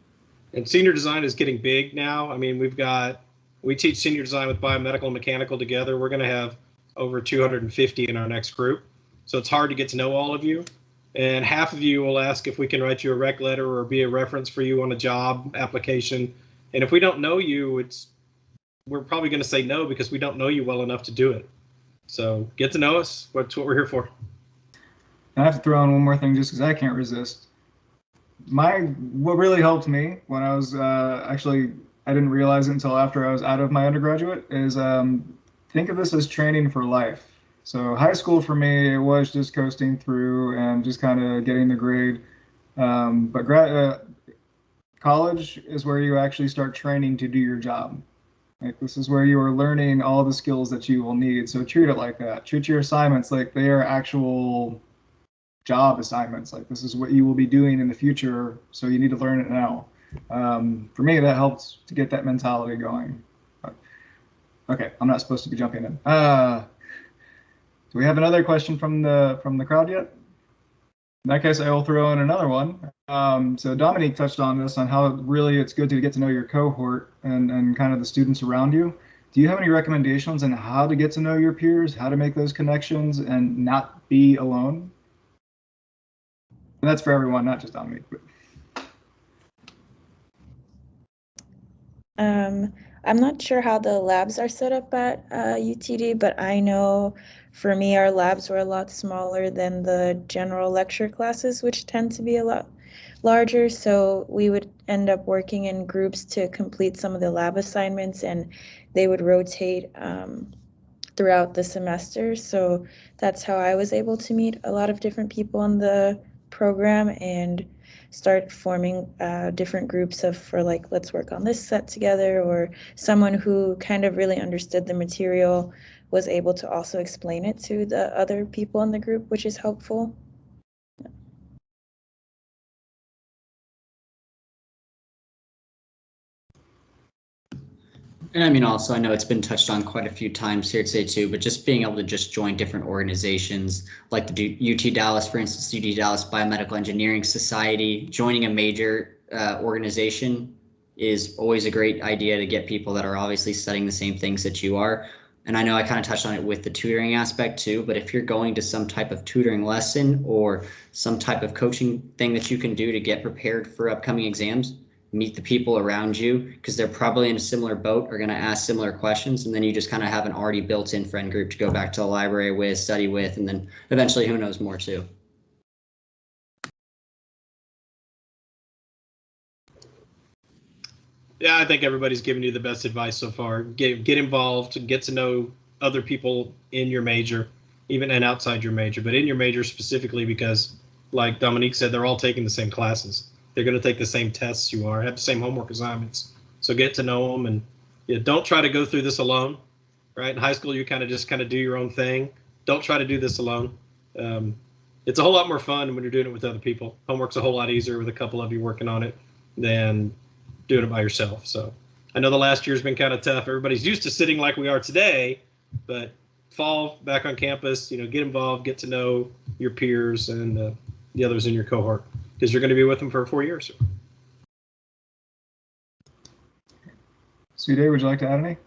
And senior design is getting big now. I mean, we teach senior design with biomedical and mechanical together. We're going to have over 250 in our next group. So it's hard to get to know all of you. And half of you will ask if we can write you a rec letter or be a reference for you on a job application. And if we don't know you, we're probably going to say no because we don't know you well enough to do it. So get to know us. That's what we're here for. I have to throw in one more thing just because I can't resist. What really helped me when I was I didn't realize it until after I was out of my undergraduate is think of this as training for life. So high school for me, it was just coasting through and just kind of getting the grade. But college is where you actually start training to do your job. Like this is where you are learning all the skills that you will need. So treat it like that. Treat your assignments like they are actual job assignments. Like this is what you will be doing in the future. So you need to learn it now. For me, that helps to get that mentality going. But, okay, I'm not supposed to be jumping in. Do we have another question from the crowd yet? In that case, I will throw in another one. So Dominique touched on this, on how really it's good to get to know your cohort and kind of the students around you. Do you have any recommendations on how to get to know your peers, how to make those connections and not be alone? And that's for everyone, not just Dominique. But... I'm not sure how the labs are set up at UTD, but I know for me, our labs were a lot smaller than the general lecture classes, which tend to be a lot larger. So we would end up working in groups to complete some of the lab assignments, and they would rotate throughout the semester. So that's how I was able to meet a lot of different people in the program and start forming different groups for like, let's work on this set together, or someone who kind of really understood the material was able to also explain it to the other people in the group, which is helpful. And I mean, also, I know it's been touched on quite a few times here today too, but just being able to just join different organizations like the UT Dallas, for instance, UT Dallas Biomedical Engineering Society, joining a major organization is always a great idea to get people that are obviously studying the same things that you are. And I know I kind of touched on it with the tutoring aspect too, but if you're going to some type of tutoring lesson or some type of coaching thing that you can do to get prepared for upcoming exams, meet the people around you because they're probably in a similar boat or going to ask similar questions, and then you just kind of have an already built-in friend group to go back to the library with, study with, and then eventually who knows more too. Yeah, I think everybody's given you the best advice so far. Get involved, get to know other people in your major, even and outside your major, but in your major specifically because, like Dominique said, they're all taking the same classes. They're going to take the same tests you are, have the same homework assignments. So get to know them, and don't try to go through this alone, right? In high school, you kind of do your own thing. Don't try to do this alone. It's a whole lot more fun when you're doing it with other people. Homework's a whole lot easier with a couple of you working on it than doing it by yourself. So I know the last year's been kind of tough. Everybody's used to sitting like we are today, but fall back on campus, get involved, get to know your peers and the others in your cohort, because you're going to be with them for 4 years. Sude, would you like to add any?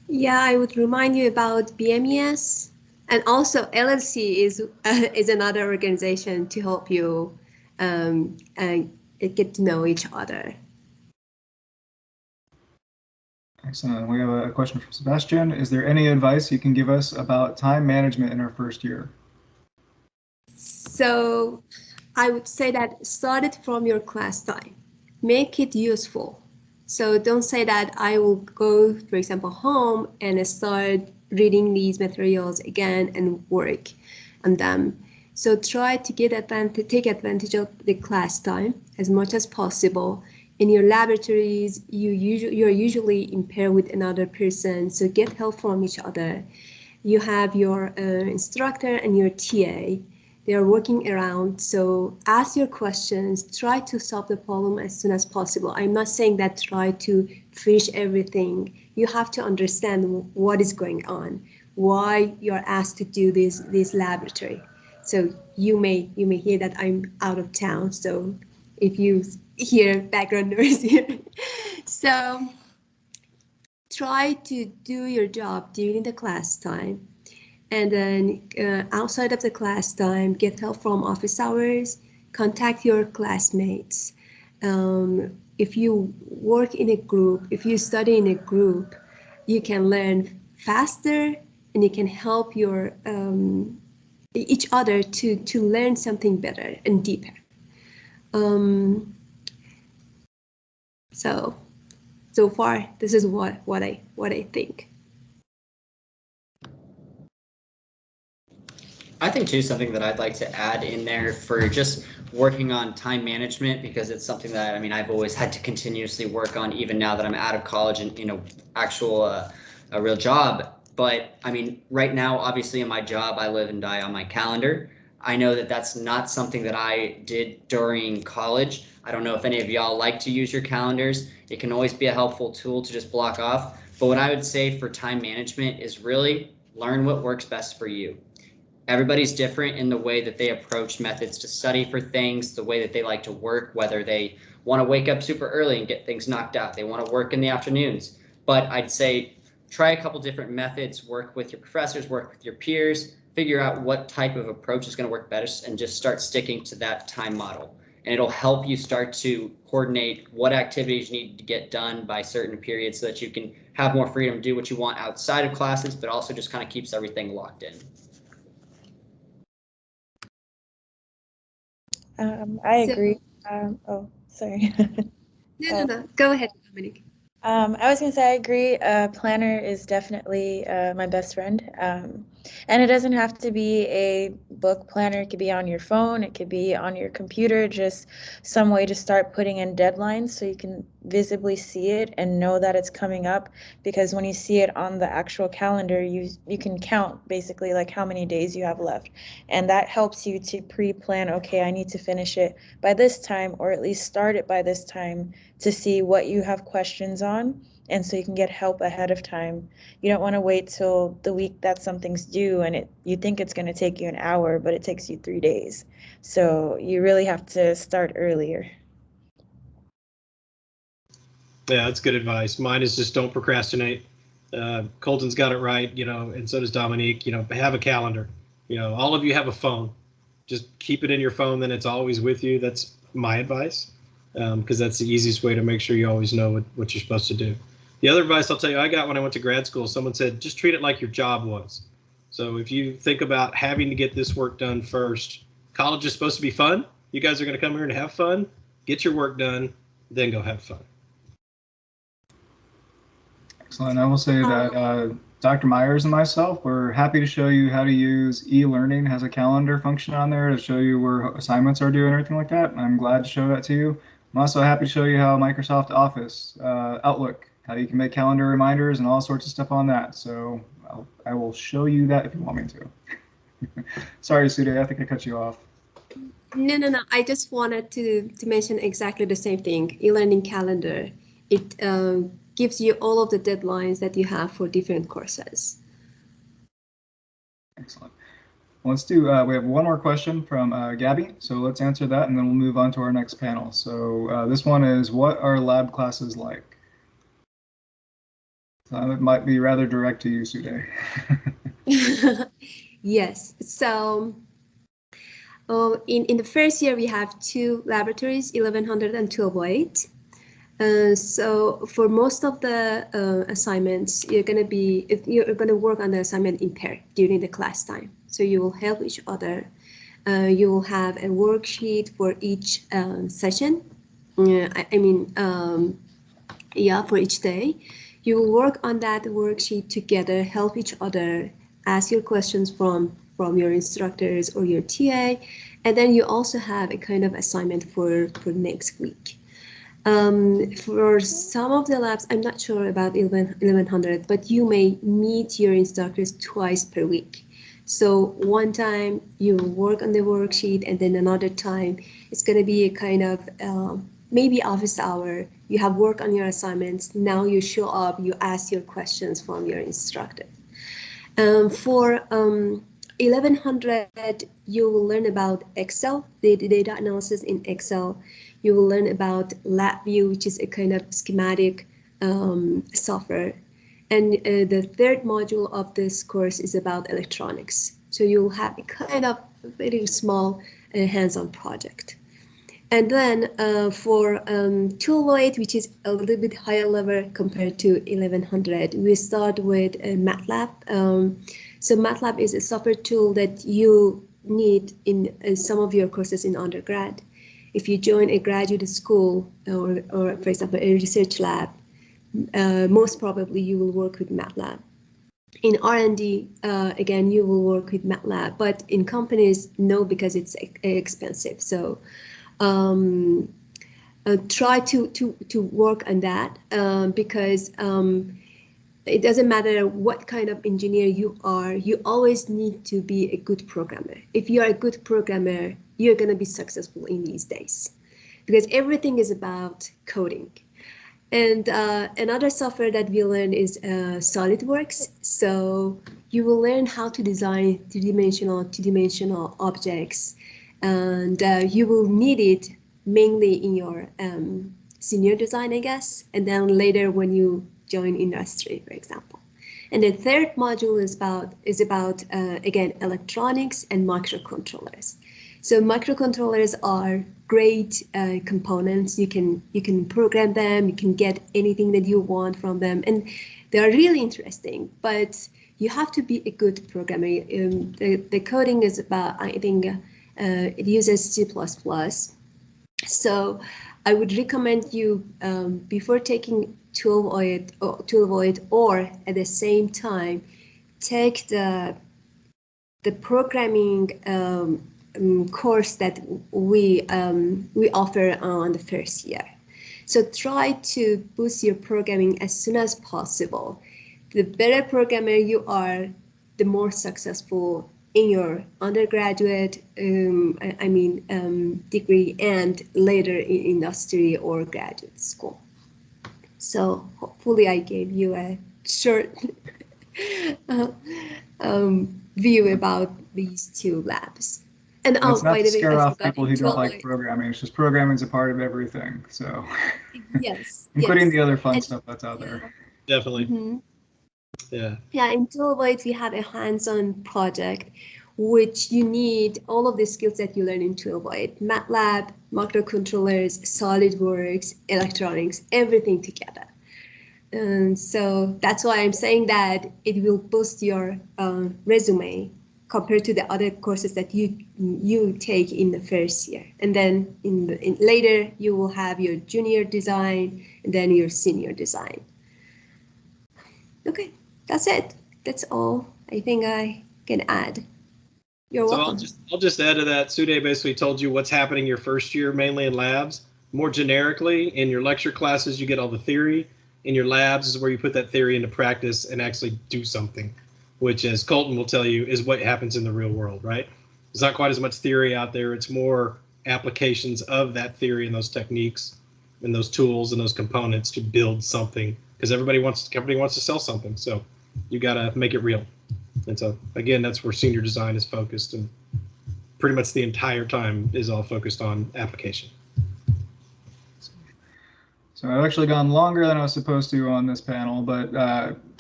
Yeah, I would remind you about BMES, and also LLC is another organization to help you and get to know each other. Excellent. We have a question from Sebastian. Is there any advice you can give us about time management in our first year? So I would say that start it from your class time. Make it useful. So don't say that I will go, for example, home and start reading these materials again and work on them. So try to take advantage of the class time as much as possible. In your laboratories, you're usually in pair with another person, so get help from each other. You have your instructor and your TA. They are working around, so ask your questions, try to solve the problem as soon as possible. I'm not saying that try to finish everything. You have to understand what is going on, why you're asked to do this laboratory. So you may hear that I'm out of town, so if you hear background noise here. So try to do your job during the class time. And then outside of the class time, get help from office hours, contact your classmates. If you work in a group, if you study in a group, you can learn faster and you can help your each other to learn something better and deeper. So far, this is what I think. I think too, something that I'd like to add in there for just working on time management, because it's something that, I mean, I've always had to continuously work on, even now that I'm out of college and, actual, a real job. But I mean, right now, obviously in my job, I live and die on my calendar. I know that that's not something that I did during college. I don't know if any of y'all like to use your calendars. It can always be a helpful tool to just block off. But what I would say for time management is really learn what works best for you. Everybody's different in the way that they approach methods to study for things, the way that they like to work, whether they want to wake up super early and get things knocked out. They want to work in the afternoons. But I'd say try a couple different methods, work with your professors, work with your peers, figure out what type of approach is going to work best, and just start sticking to that time model. and it'll help you start to coordinate what activities you need to get done by certain periods so that you can have more freedom to do what you want outside of classes, but also just kind of keeps everything locked in. I agree. Oh, sorry. No. Go ahead, Dominique. I was going to say I agree. Planner is definitely my best friend. And it doesn't have to be a book planner. It could be on your phone. It could be on your computer. Just some way to start putting in deadlines so you can visibly see it and know that it's coming up. Because when you see it on the actual calendar, you can count basically like how many days you have left. And that helps you to pre-plan, okay, I need to finish it by this time, or at least start it by this time, to see what you have questions on, and so you can get help ahead of time. You don't want to wait till the week that something's due and you think it's going to take you an hour, but it takes you 3 days. So you really have to start earlier. Yeah, that's good advice. Mine is just don't procrastinate. Colton's got it right, and so does Dominique. Have a calendar. All of you have a phone. Just keep it in your phone, then it's always with you. That's my advice. Because that's the easiest way to make sure you always know what you're supposed to do. The other advice I'll tell you I got when I went to grad school, someone said, just treat it like your job was. So if you think about having to get this work done first, college is supposed to be fun. You guys are going to come here and have fun, get your work done, then go have fun. Excellent. I will say that Dr. Myers and myself, we're happy to show you how to use e-learning. It has a calendar function on there to show you where assignments are due and everything like that. I'm glad to show that to you. I'm also happy to show you how Microsoft Office, Outlook, how you can make calendar reminders and all sorts of stuff on that. So I will show you that if you want me to. Sorry, Sude, I think I cut you off. No. I just wanted to mention exactly the same thing. E-learning calendar. It gives you all of the deadlines that you have for different courses. Excellent. Let's do, we have one more question from Gabby, so let's answer that and then we'll move on to our next panel. So this one is, what are lab classes like? It might be rather direct to you, Sude. Yes, so in the first year we have 2 laboratories, 1100 and 1208. So for most of the assignments, you're going to work on the assignment in pair during the class time. So you will help each other. You will have a worksheet for each session. For each day. You will work on that worksheet together, help each other, ask your questions from your instructors or your TA, and then you also have a kind of assignment for next week. For some of the labs, I'm not sure about 1100, but you may meet your instructors twice per week. So one time you work on the worksheet, and then another time it's going to be a kind of maybe office hour. You have work on your assignments. Now you show up, you ask your questions from your instructor. For 1100, you will learn about Excel, the data analysis in Excel. You will learn about LabVIEW, which is a kind of schematic software. And the third module of this course is about electronics. So you'll have a kind of very small hands-on project. And then for 1208, which is a little bit higher level compared to 1100, we start with Matlab. So Matlab is a software tool that you need in some of your courses in undergrad. If you join a graduate school or for example, a research lab, most probably you will work with Matlab. In R&D, again, you will work with Matlab, but in companies, no, because it's expensive. So try to work on that because it doesn't matter what kind of engineer you are, you always need to be a good programmer. If you are a good programmer, you're going to be successful in these days because everything is about coding. And another software that we learn is Solidworks. So you will learn how to design two-dimensional objects, and you will need it mainly in your senior design, I guess, and then later when you join industry, for example. And the third module is about again, electronics and microcontrollers. So microcontrollers are great components. You can program them. You can get anything that you want from them, and they are really interesting. But you have to be a good programmer. The coding is about, I think, it uses C++. So I would recommend you before taking 1208 or at the same time take the programming course that we offer on the first year. So try to boost your programming as soon as possible. The better programmer you are, the more successful in your undergraduate, degree and later in industry or graduate school. So hopefully I gave you a short view about these two labs. And it's not by to the way, scare I off forgot people who don't like programming. It's just programming is a part of everything. So yes, including yes. the other fun And, stuff that's out there. Definitely. Mm-hmm. Yeah. Yeah, in Toolbox we have a hands-on project which you need all of the skills that you learn in Toolbox. Matlab, microcontrollers, Solidworks, electronics, everything together. And so that's why I'm saying that it will boost your resume compared to the other courses that you take in the first year. And then later you will have your junior design and then your senior design. Okay, that's it. That's all I think I can add. You're welcome. I'll just add to that. Sude basically told you what's happening your first year, mainly in labs. More generically, in your lecture classes, you get all the theory. In your labs is where you put that theory into practice and actually do something, which, as Colton will tell you, is what happens in the real world, right? There's not quite as much theory out there. It's more applications of that theory and those techniques and those tools and those components to build something, because company wants to sell something. So you got to make it real. And so, again, that's where senior design is focused, and pretty much the entire time is all focused on application. So I've actually gone longer than I was supposed to on this panel, but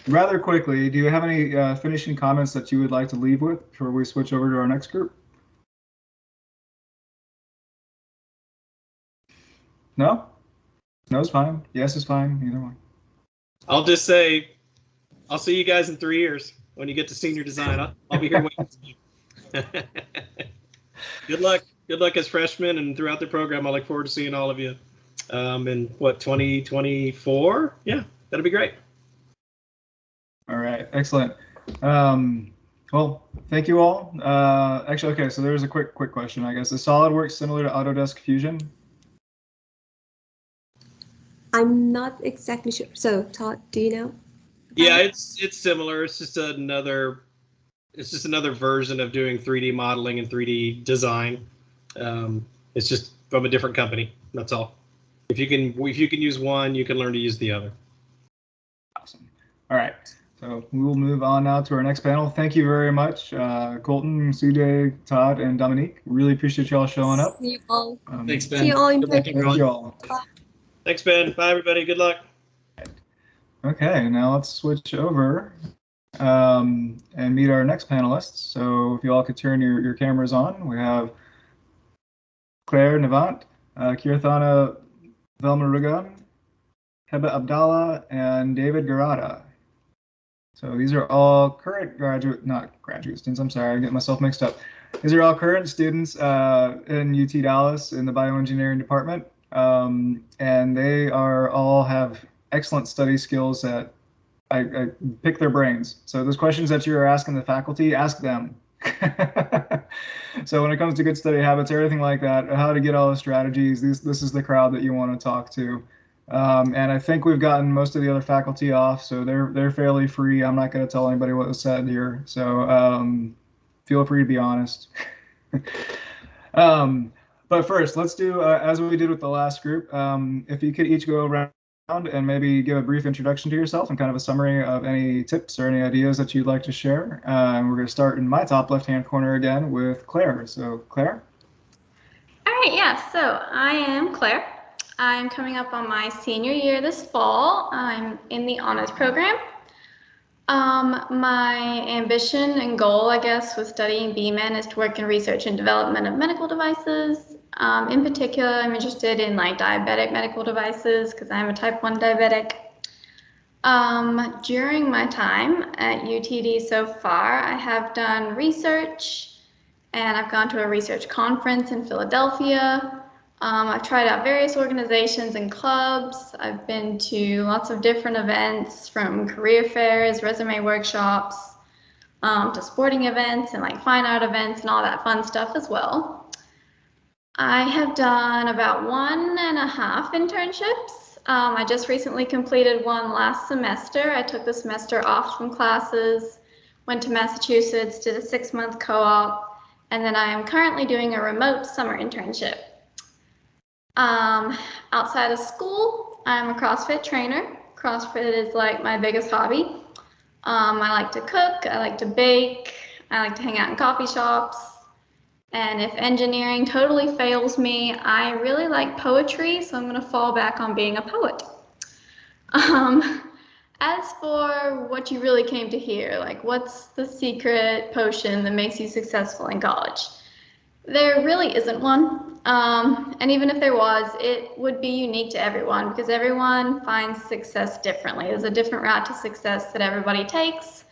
rather quickly, do you have any finishing comments that you would like to leave with before we switch over to our next group? No? No is fine. Yes is fine. Either one. I'll just say, I'll see you guys in 3 years when you get to senior design. I'll be here waiting. Good luck. Good luck as freshmen and throughout the program. I look forward to seeing all of you in what, 2024? Yeah, that'll be great. All right, excellent. Well, thank you all. Actually, okay, so there's a quick question, I guess. Is SolidWorks similar to Autodesk Fusion? I'm not exactly sure. So Todd, do you know? Yeah, it's similar. It's just another version of doing 3D modeling and 3D design. It's just from a different company. That's all. If you can use one, you can learn to use the other. Awesome. All right. So we will move on now to our next panel. Thank you very much, Colton, Sude, Todd, and Dominique. Really appreciate y'all showing up. See you all. Thanks, Ben. See you all in Good luck, person. Thank everyone. you all. Thanks, Ben. Bye, everybody. Good luck. Okay, now let's switch over and meet our next panelists. So if you all could turn your cameras on, we have Claire Navant, Kirthana Velmurugan, Heba Abdallah, and David Garada. So these are all current not graduate students, I'm sorry, I'm getting myself mixed up. These are all current students in UT Dallas in the bioengineering department. And they all have excellent study skills that I pick their brains. So those questions that you're asking the faculty, ask them. So when it comes to good study habits, everything like that, how to get all the strategies, this is the crowd that you want to talk to. And I think we've gotten most of the other faculty off, so they're fairly free. I'm not going to tell anybody what was said here, so feel free to be honest. But first, let's do as we did with the last group. If you could each go around and maybe give a brief introduction to yourself and kind of a summary of any tips or any ideas that you'd like to share. We're going to start in my top left-hand corner again with Claire. So Claire. All right, yeah, so I am Claire. I'm coming up on my senior year this fall. I'm in the honors program. My ambition and goal, I guess, with studying BMen is to work in research and development of medical devices. In particular, I'm interested in like diabetic medical devices because I'm a type 1 diabetic. During my time at UTD so far, I have done research and I've gone to a research conference in Philadelphia. I've tried out various organizations and clubs. I've been to lots of different events, from career fairs, resume workshops, to sporting events and like fine art events and all that fun stuff as well. I have done about 1.5 internships. I just recently completed one last semester. I took the semester off from classes, went to Massachusetts, did a 6-month co-op, and then I am currently doing a remote summer internship. Outside of school, I'm a CrossFit trainer. CrossFit is like my biggest hobby. I like to cook, I like to bake, I like to hang out in coffee shops. And if engineering totally fails me, I really like poetry, so I'm going to fall back on being a poet. As for what you really came to hear, like what's the secret potion that makes you successful in college? There really isn't one. And even if there was, it would be unique to everyone because everyone finds success differently. There's a different route to success that everybody takes,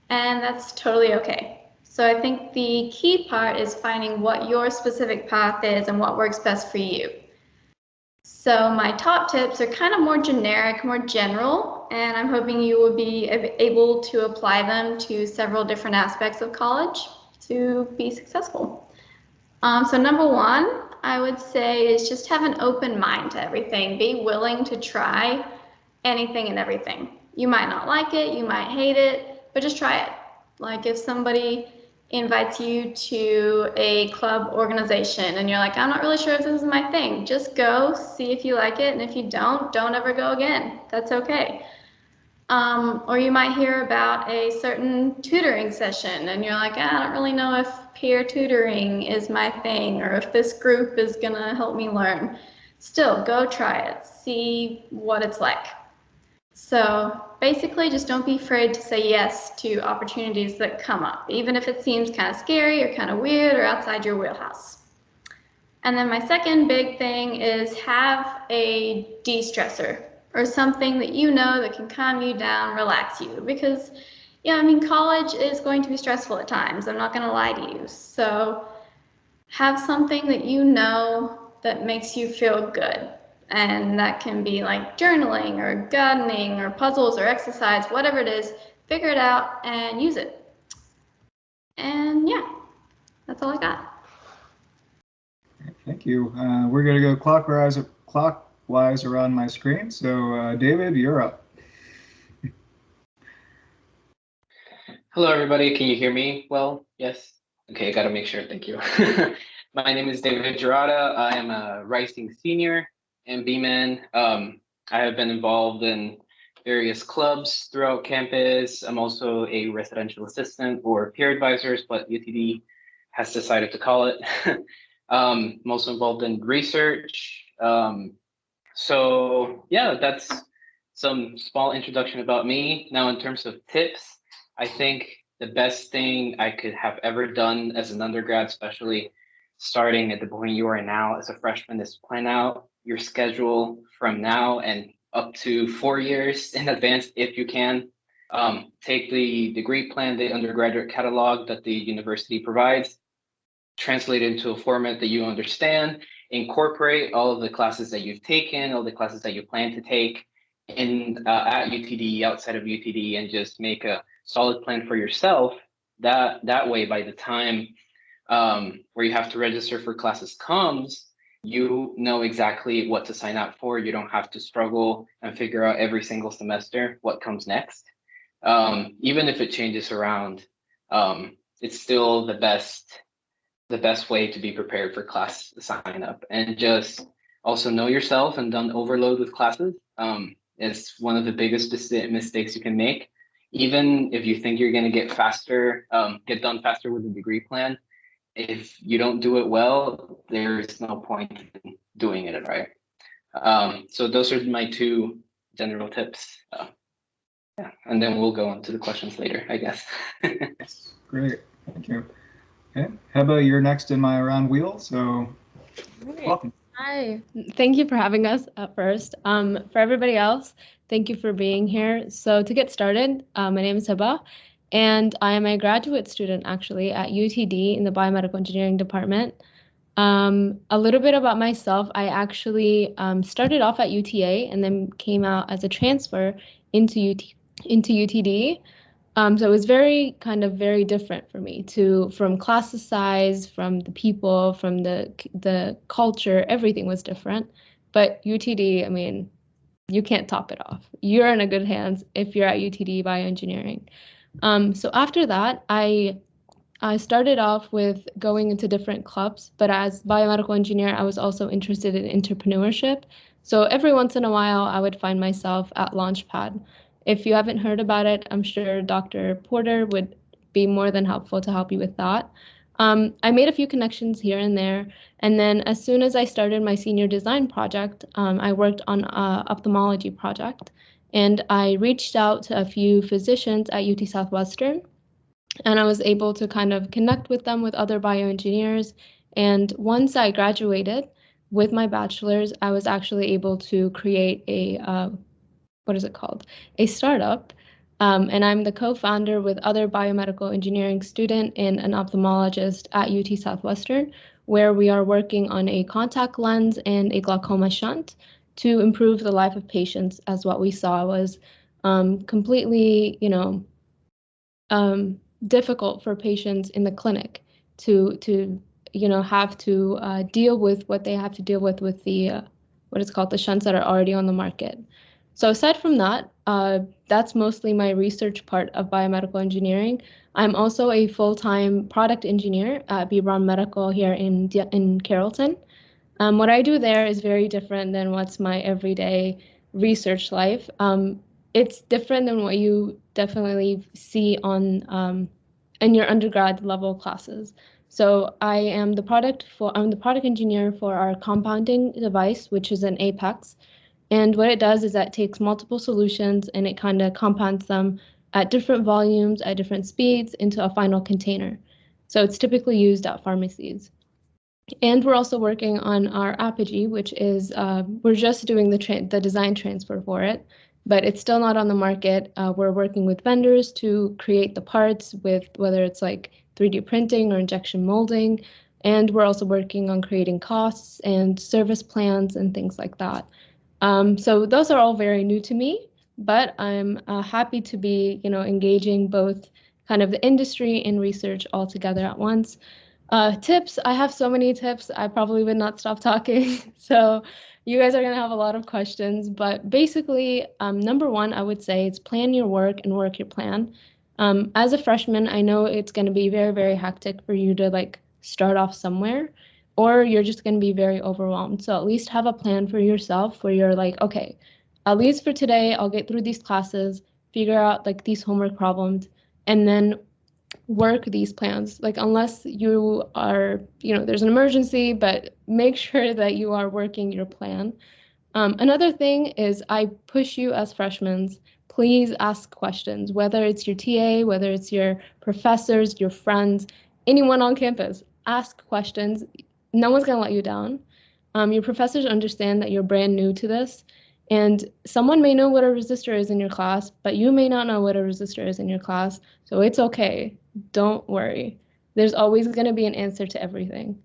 and that's totally okay. So I think the key part is finding what your specific path is and what works best for you. So my top tips are kind of more generic, more general, and I'm hoping you will be able to apply them to several different aspects of college to be successful. So number one, I would say, is just have an open mind to everything. Be willing to try anything and everything. You might not like it, you might hate it, but just try it. Like if somebody invites you to a club organization and you're like, I'm not really sure if this is my thing, just go, see if you like it, and if you don't ever go again. That's okay. Or you might hear about a certain tutoring session and you're like, I don't really know if peer tutoring is my thing or if this group is gonna help me learn. Still, go try it, see what it's like. So basically, just don't be afraid to say yes to opportunities that come up, even if it seems kind of scary or kind of weird or outside your wheelhouse. And then my second big thing is have a de-stressor or something that you know that can calm you down, relax you. Because, yeah, I mean, college is going to be stressful at times. I'm not going to lie to you. So have something that you know that makes you feel good. And that can be like journaling or gardening or puzzles or exercise, whatever it is, figure it out and use it. And yeah, that's all I got. Thank you. We're going to go clockwise around my screen. So David, you're up. Hello, everybody. Can you hear me well? Yes? Okay, I got to make sure. Thank you. My name is David Gerada. I am a rising senior in BMen. I have been involved in various clubs throughout campus. I'm also a residential assistant or peer advisors, but UTD has decided to call it. I'm also involved in research. So yeah, that's some small introduction about me. Now, in terms of tips, I think the best thing I could have ever done as an undergrad, especially starting at the point you are now as a freshman, is plan out your schedule from now and up to 4 years in advance if you can. Take the degree plan, the undergraduate catalog that the university provides, translate it into a format that you understand, incorporate all of the classes that you've taken, all the classes that you plan to take at UTD, outside of UTD, and just make a solid plan for yourself. That way, by the time where you have to register for classes comes, you know exactly what to sign up for. You don't have to struggle and figure out every single semester what comes next. Even if it changes around, it's still the best way to be prepared for class sign up. And just also know yourself and don't overload with classes. It's one of the biggest mistakes you can make. Even if you think you're going to get done faster with the degree plan, if you don't do it well, there's no point in doing it right. So those are my two general tips. Yeah, and then we'll go on to the questions later, I guess. Great, thank you. Okay, Heba, you're next in my round wheel, so welcome. Hi, thank you for having us at first. For everybody else, thank you for being here. So to get started, my name is Heba, and I am a graduate student actually at UTD in the Biomedical Engineering Department. A little bit about myself, I actually started off at UTA and then came out as a transfer into UTD. So it was very different for me from class size, from the people, from the culture, everything was different. But UTD, I mean, you can't top it off. You're in a good hands if you're at UTD Bioengineering. So after that, I started off with going into different clubs, but as biomedical engineer, I was also interested in entrepreneurship. So every once in a while, I would find myself at Launchpad. If you haven't heard about it, I'm sure Dr. Porter would be more than helpful to help you with that. I made a few connections here and there, and then as soon as I started my senior design project, I worked on an ophthalmology project, and I reached out to a few physicians at UT Southwestern, and I was able to kind of connect with them with other bioengineers. And once I graduated with my bachelor's, I was actually able to create a what is it called? A startup. And I'm the co-founder with other biomedical engineering student and an ophthalmologist at UT Southwestern, where we are working on a contact lens and a glaucoma shunt to improve the life of patients, as what we saw was completely, difficult for patients in the clinic to have to deal with what they have to deal with the what is called the shunts that are already on the market. So aside from that, that's mostly my research part of biomedical engineering. I'm also a full-time product engineer at Biomedical here in Carrollton. What I do there is very different than what's my everyday research life. It's different than what you definitely see on in your undergrad level classes. So I'm the product engineer for our compounding device, which is an Apex. And what it does is that it takes multiple solutions and it kind of compounds them at different volumes, at different speeds into a final container. So it's typically used at pharmacies. And we're also working on our Apogee, which is, we're just doing the design transfer for it, but it's still not on the market. We're working with vendors to create the parts with whether it's like 3D printing or injection molding. And we're also working on creating costs and service plans and things like that. So those are all very new to me, but I'm happy to be, engaging both kind of the industry and research all together at once. Tips, I have so many tips, I probably would not stop talking. So you guys are going to have a lot of questions, but basically, number one, I would say is plan your work and work your plan. As a freshman, I know it's going to be very, very hectic for you to start off somewhere, or you're just going to be very overwhelmed. So at least have a plan for yourself where you're like, okay, at least for today, I'll get through these classes, figure out these homework problems, and then work these plans. Unless you are, there's an emergency, but make sure that you are working your plan. Another thing is I push you as freshmen, please ask questions, whether it's your TA, whether it's your professors, your friends, anyone on campus, ask questions. No one's going to let you down. Your professors understand that you're brand new to this, and someone may know what a resistor is in your class, but you may not know what a resistor is in your class, so it's okay. Don't worry. There's always going to be an answer to everything.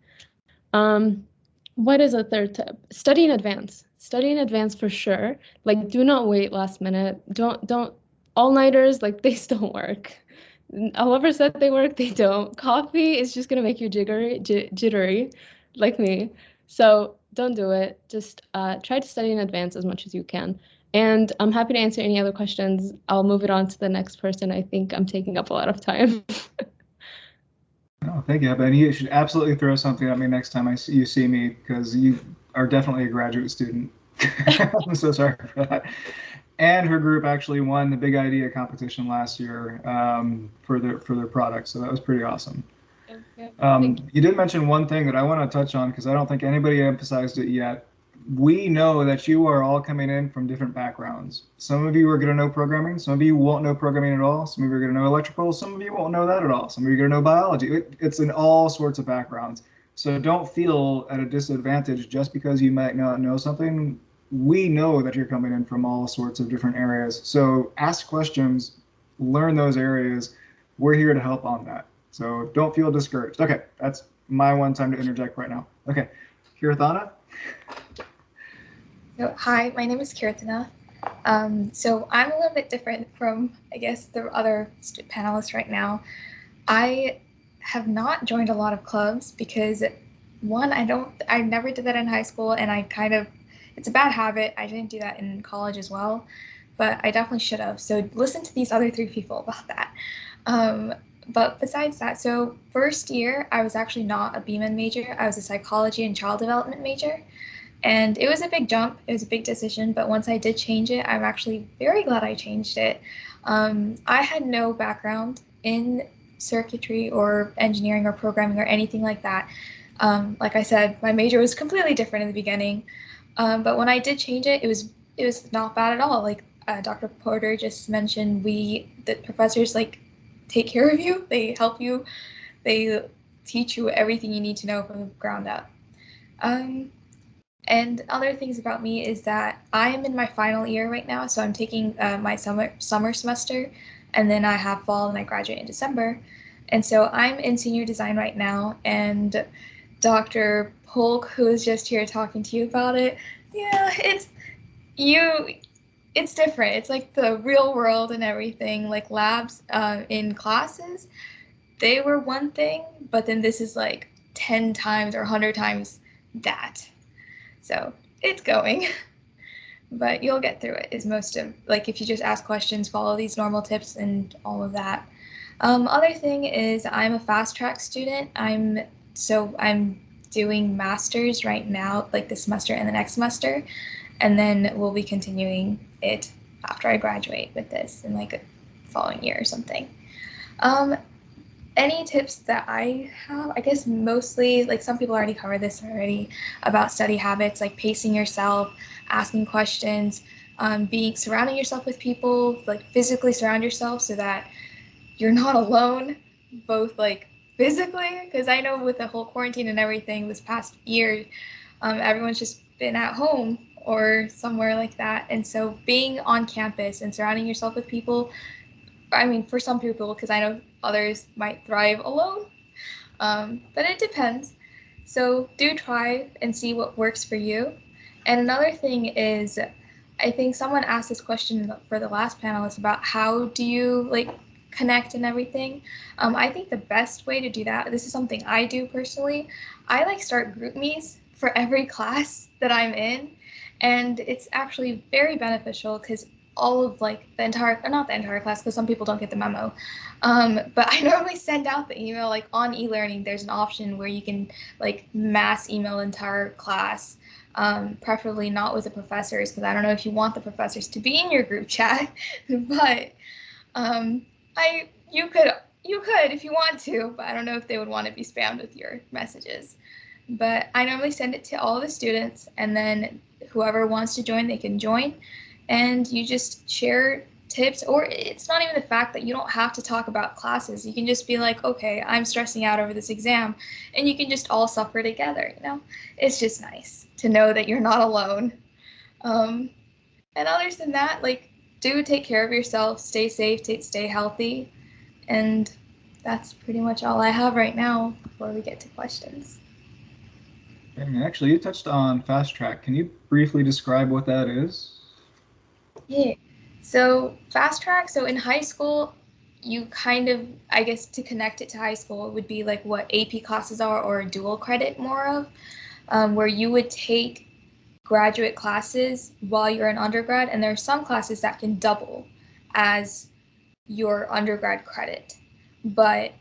What is a third tip? Study in advance. Study in advance for sure. Do not wait last minute. Don't all-nighters, they still work. Whoever said they work, they don't. Coffee is just going to make you jittery, like me. So don't do it. Just try to study in advance as much as you can. And I'm happy to answer any other questions. I'll move it on to the next person. I think I'm taking up a lot of time. Oh, thank you, Ben. You should absolutely throw something at me next time you see me, because you are definitely a graduate student. I'm so sorry for that. And her group actually won the Big Idea competition last year for their product, so that was pretty awesome. Okay. You did mention one thing that I want to touch on, because I don't think anybody emphasized it yet. we know that you are all coming in from different backgrounds. Some of you are going to know programming. Some of you won't know programming at all. Some of you are going to know electrical. Some of you won't know that at all. Some of you are going to know biology. It's in all sorts of backgrounds. So don't feel at a disadvantage just because you might not know something. We know that you're coming in from all sorts of different areas. So ask questions, learn those areas. We're here to help on that. So don't feel discouraged. Okay, that's my one time to interject right now. Okay, Kirthana. So, hi, my name is Kirtana. So I'm a little bit different from, I guess, the other panelists right now. I have not joined a lot of clubs because, one, I never did that in high school, and it's a bad habit. I didn't do that in college as well, but I definitely should have. So listen to these other 3 people about that. But besides that, so first year, I was actually not a BMed major. I was a psychology and child development major. And it was a big jump. It was a big decision. But once I did change it, I'm actually very glad I changed it. I had no background in circuitry or engineering or programming or anything like that. Like I said, my major was completely different in the beginning. But when I did change it, it was not bad at all. Like Dr. Porter just mentioned, the professors take care of you. They help you. They teach you everything you need to know from the ground up. And other things about me is that I am in my final year right now, so I'm taking my summer semester, and then I have fall and I graduate in December. And so I'm in senior design right now, and Dr. Polk, who is just here talking to you about it, yeah, it's different. It's like the real world and everything, like labs in classes, they were one thing, but then this is like 10 times or 100 times that. So it's going, but you'll get through it is most of, if you just ask questions, follow these normal tips and all of that. Other thing is I'm a fast track student. I'm doing masters right now, like this semester and the next semester, and then we'll be continuing it after I graduate with this in like a following year or something. Any tips that I have, I guess mostly, like some people already covered this already, about study habits, like pacing yourself, asking questions, surrounding yourself with people, like physically surround yourself so that you're not alone, both like physically, because I know with the whole quarantine and everything this past year, everyone's just been at home or somewhere like that. And so being on campus and surrounding yourself with people, I mean, for some people, because I know others might thrive alone, but it depends. So do try and see what works for you. And another thing is, I think someone asked this question for the last panelist about how do you connect and everything. I think the best way to do that, this is something I do personally, I start group me's for every class that I'm in. And it's actually very beneficial because all of not the entire class, because some people don't get the memo, but I normally send out the email on e-learning. There's an option where you can mass email entire class, preferably not with the professors, because I don't know if you want the professors to be in your group chat, but you could if you want to, but I don't know if they would want to be spammed with your messages. But I normally send it to all the students, and then whoever wants to join, they can join. And you just share tips, or it's not even the fact that you don't have to talk about classes. You can just be like, okay, I'm stressing out over this exam, and you can just all suffer together, It's just nice to know that you're not alone. And other than that, do take care of yourself, stay safe, stay healthy. And that's pretty much all I have right now before we get to questions. And actually, you touched on fast track. Can you briefly describe what that is? Yeah, so fast track, so in high school, you I guess to connect it to high school, it would be like what AP classes are, or dual credit more of, where you would take graduate classes while you're an undergrad, and there are some classes that can double as your undergrad credit, but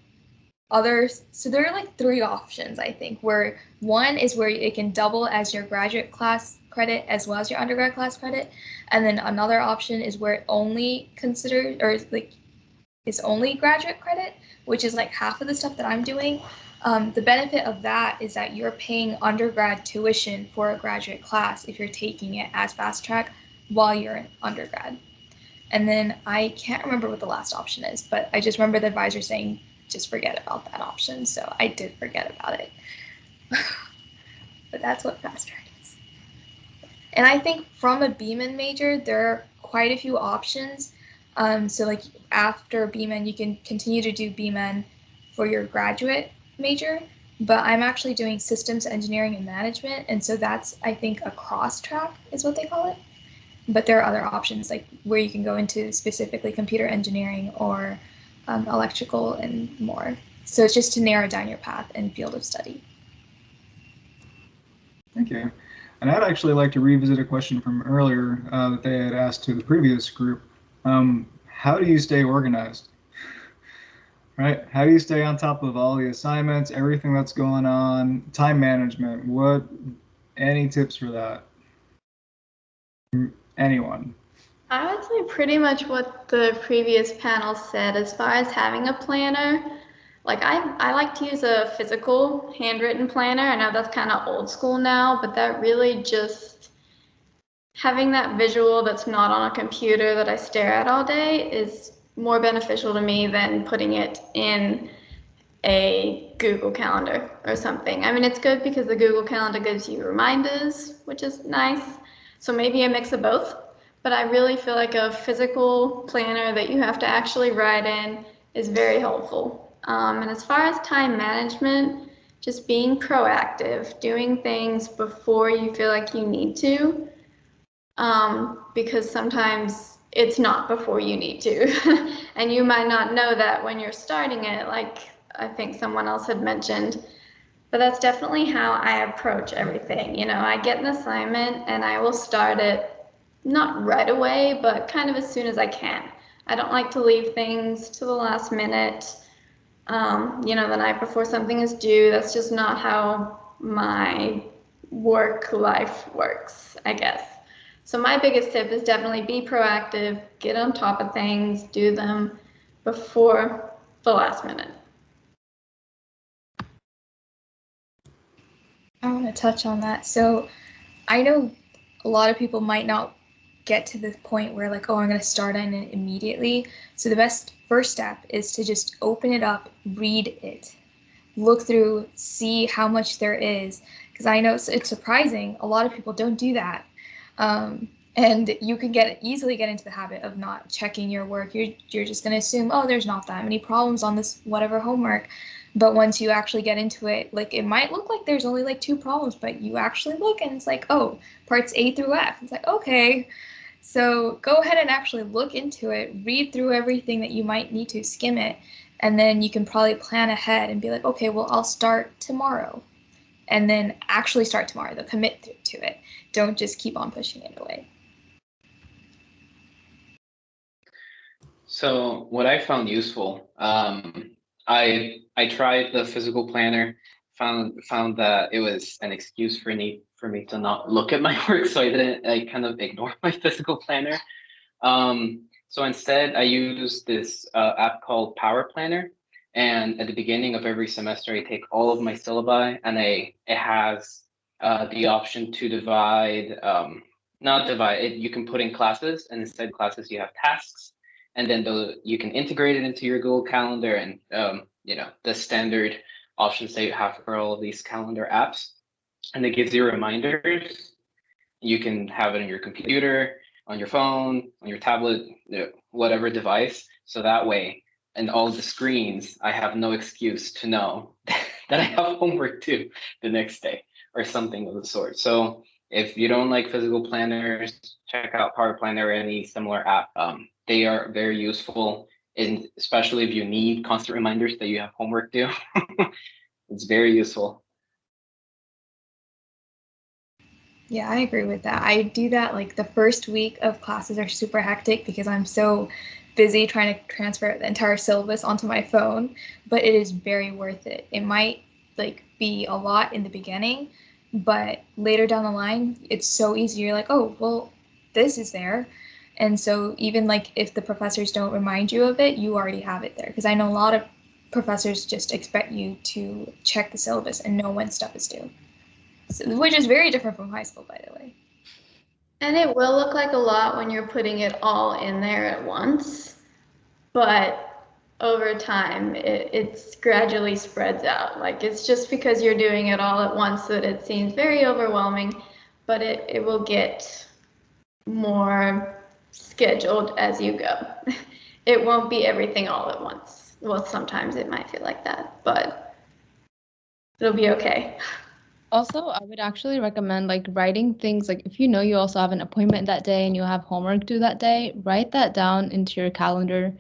others, so there are 3 options, I think, where one is where it can double as your graduate class credit as well as your undergrad class credit, and then another option is where it only considers, or is only graduate credit, which is half of the stuff that I'm doing. The benefit of that is that you're paying undergrad tuition for a graduate class if you're taking it as fast track while you're in undergrad. And then I can't remember what the last option is, but I just remember the advisor saying, just forget about that option. So I did forget about it. But that's what fast track is. And I think from a BMN major, there are quite a few options. So like after BMN, you can continue to do BMN for your graduate major, but I'm actually doing systems engineering and management. And so that's, I think, a cross track is what they call it. But there are other options like where you can go into specifically computer engineering or electrical and more. So it's just to narrow down your path and field of study. Thank you. And I'd actually like to revisit a question from earlier that they had asked to the previous group. How do you stay organized? Right? How do you stay on top of all the assignments, everything that's going on, time management? Any tips for that? Anyone? I would say pretty much what the previous panel said as far as having a planner. Like I like to use a physical handwritten planner. I know that's kind of old school now, but that really just having that visual that's not on a computer that I stare at all day is more beneficial to me than putting it in a Google Calendar or something. I mean, it's good because the Google Calendar gives you reminders, which is nice. So maybe a mix of both. But I really feel like a physical planner that you have to actually write in is very helpful. And as far as time management, just being proactive, doing things before you feel like you need to, because sometimes it's not before you need to. And you might not know that when you're starting it, like I think someone else had mentioned. But that's definitely how I approach everything. You know, I get an assignment and I will start it not right away, but kind of as soon as I can. I don't like to leave things to the last minute, you know, the night before something is due. That's just not how my work life works, I guess. So my biggest tip is definitely be proactive, get on top of things, do them before the last minute. I want to touch on that. So I know a lot of people might not get to the point where like, oh, I'm going to start on it immediately. So the best first step is to just open it up, read it, look through, see how much there is. Because I know it's surprising. A lot of people don't do that. And you can easily get into the habit of not checking your work. You're just going to assume, oh, there's not that many problems on this whatever homework. But once you actually get into it, like it might look like there's only like 2 problems, but you actually look and it's like, oh, parts A through F. It's like, okay. So go ahead and actually look into it, read through everything that you might need to, skim it, and then you can probably plan ahead and be like, okay, well, I'll start tomorrow. And then actually start tomorrow, though, commit to it. Don't just keep on pushing it away. So what I found useful, I tried the physical planner, found that it was an excuse for me to not look at my work, so I kind of ignore my physical planner. So instead, I use this app called Power Planner, and at the beginning of every semester, I take all of my syllabi, and it has the option to not divide. You can put in classes, and instead classes you have tasks. And then you can integrate it into your Google Calendar and you know, the standard options that you have for all of these calendar apps. And it gives you reminders. You can have it on your computer, on your phone, on your tablet, whatever device. So that way, in all the screens, I have no excuse to know that I have homework due the next day or something of the sort. So if you don't like physical planners, check out Power Planner or any similar app. They are very useful, and especially if you need constant reminders that you have homework due. It's very useful. Yeah, I agree with that. I do that like the first week of classes are super hectic because I'm so busy trying to transfer the entire syllabus onto my phone, but it is very worth it. It might like be a lot in the beginning, but later down the line, it's so easy. You're like, oh, well, this is there. And so even like if the professors don't remind you of it, you already have it there. Because I know a lot of professors just expect you to check the syllabus and know when stuff is due, which is very different from high school, by the way. And it will look like a lot when you're putting it all in there at once, but over time, it's gradually spreads out. Like, it's just because you're doing it all at once that it seems very overwhelming, but it will get more scheduled as you go. It won't be everything all at once. Well, sometimes it might feel like that, but it'll be okay. Also, I would actually recommend like writing things like if you know you also have an appointment that day and you have homework due that day, write that down into your calendar.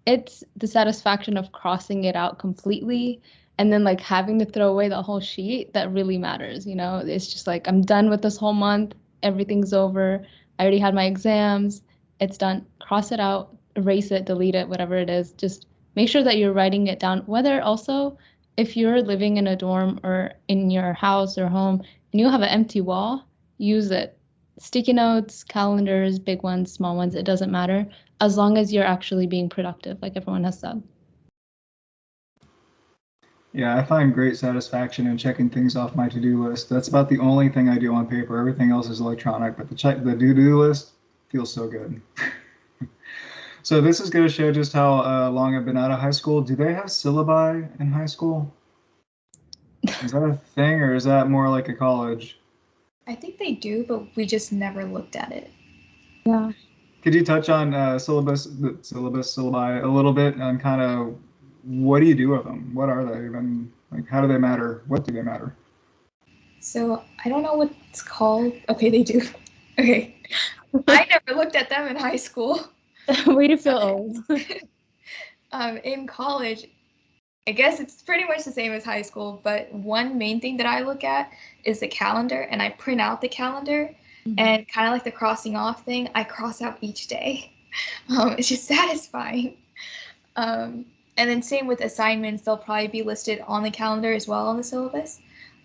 It's the satisfaction of crossing it out completely and then like having to throw away the whole sheet that really matters, you know? It's just like I'm done with this whole month, everything's over. I already had my exams, it's done. Cross it out, erase it, delete it, whatever it is. Just make sure that you're writing it down. Whether also if you're living in a dorm or in your house or home and you have an empty wall, use it. Sticky notes, calendars, big ones, small ones, it doesn't matter, as long as you're actually being productive, like everyone has said. Yeah, I find great satisfaction in checking things off my to-do list. That's about the only thing I do on paper. Everything else is electronic, but the to-do list feels so good. So this is going to show just how long I've been out of high school. Do they have syllabi in high school? Is that a thing, or is that more like a college? I think they do, but we just never looked at it. Yeah. Could you touch on syllabi a little bit and kind of what do you do with them? What are they even? Like, how do they matter? What do they matter? So I don't know what it's called. Okay, they do. Okay. I never looked at them in high school. Way to feel old. In college, I guess it's pretty much the same as high school, but one main thing that I look at is the calendar, and I print out the calendar, and kind of like the crossing off thing, I cross out each day. It's just satisfying. And then same with assignments, they'll probably be listed on the calendar as well on the syllabus,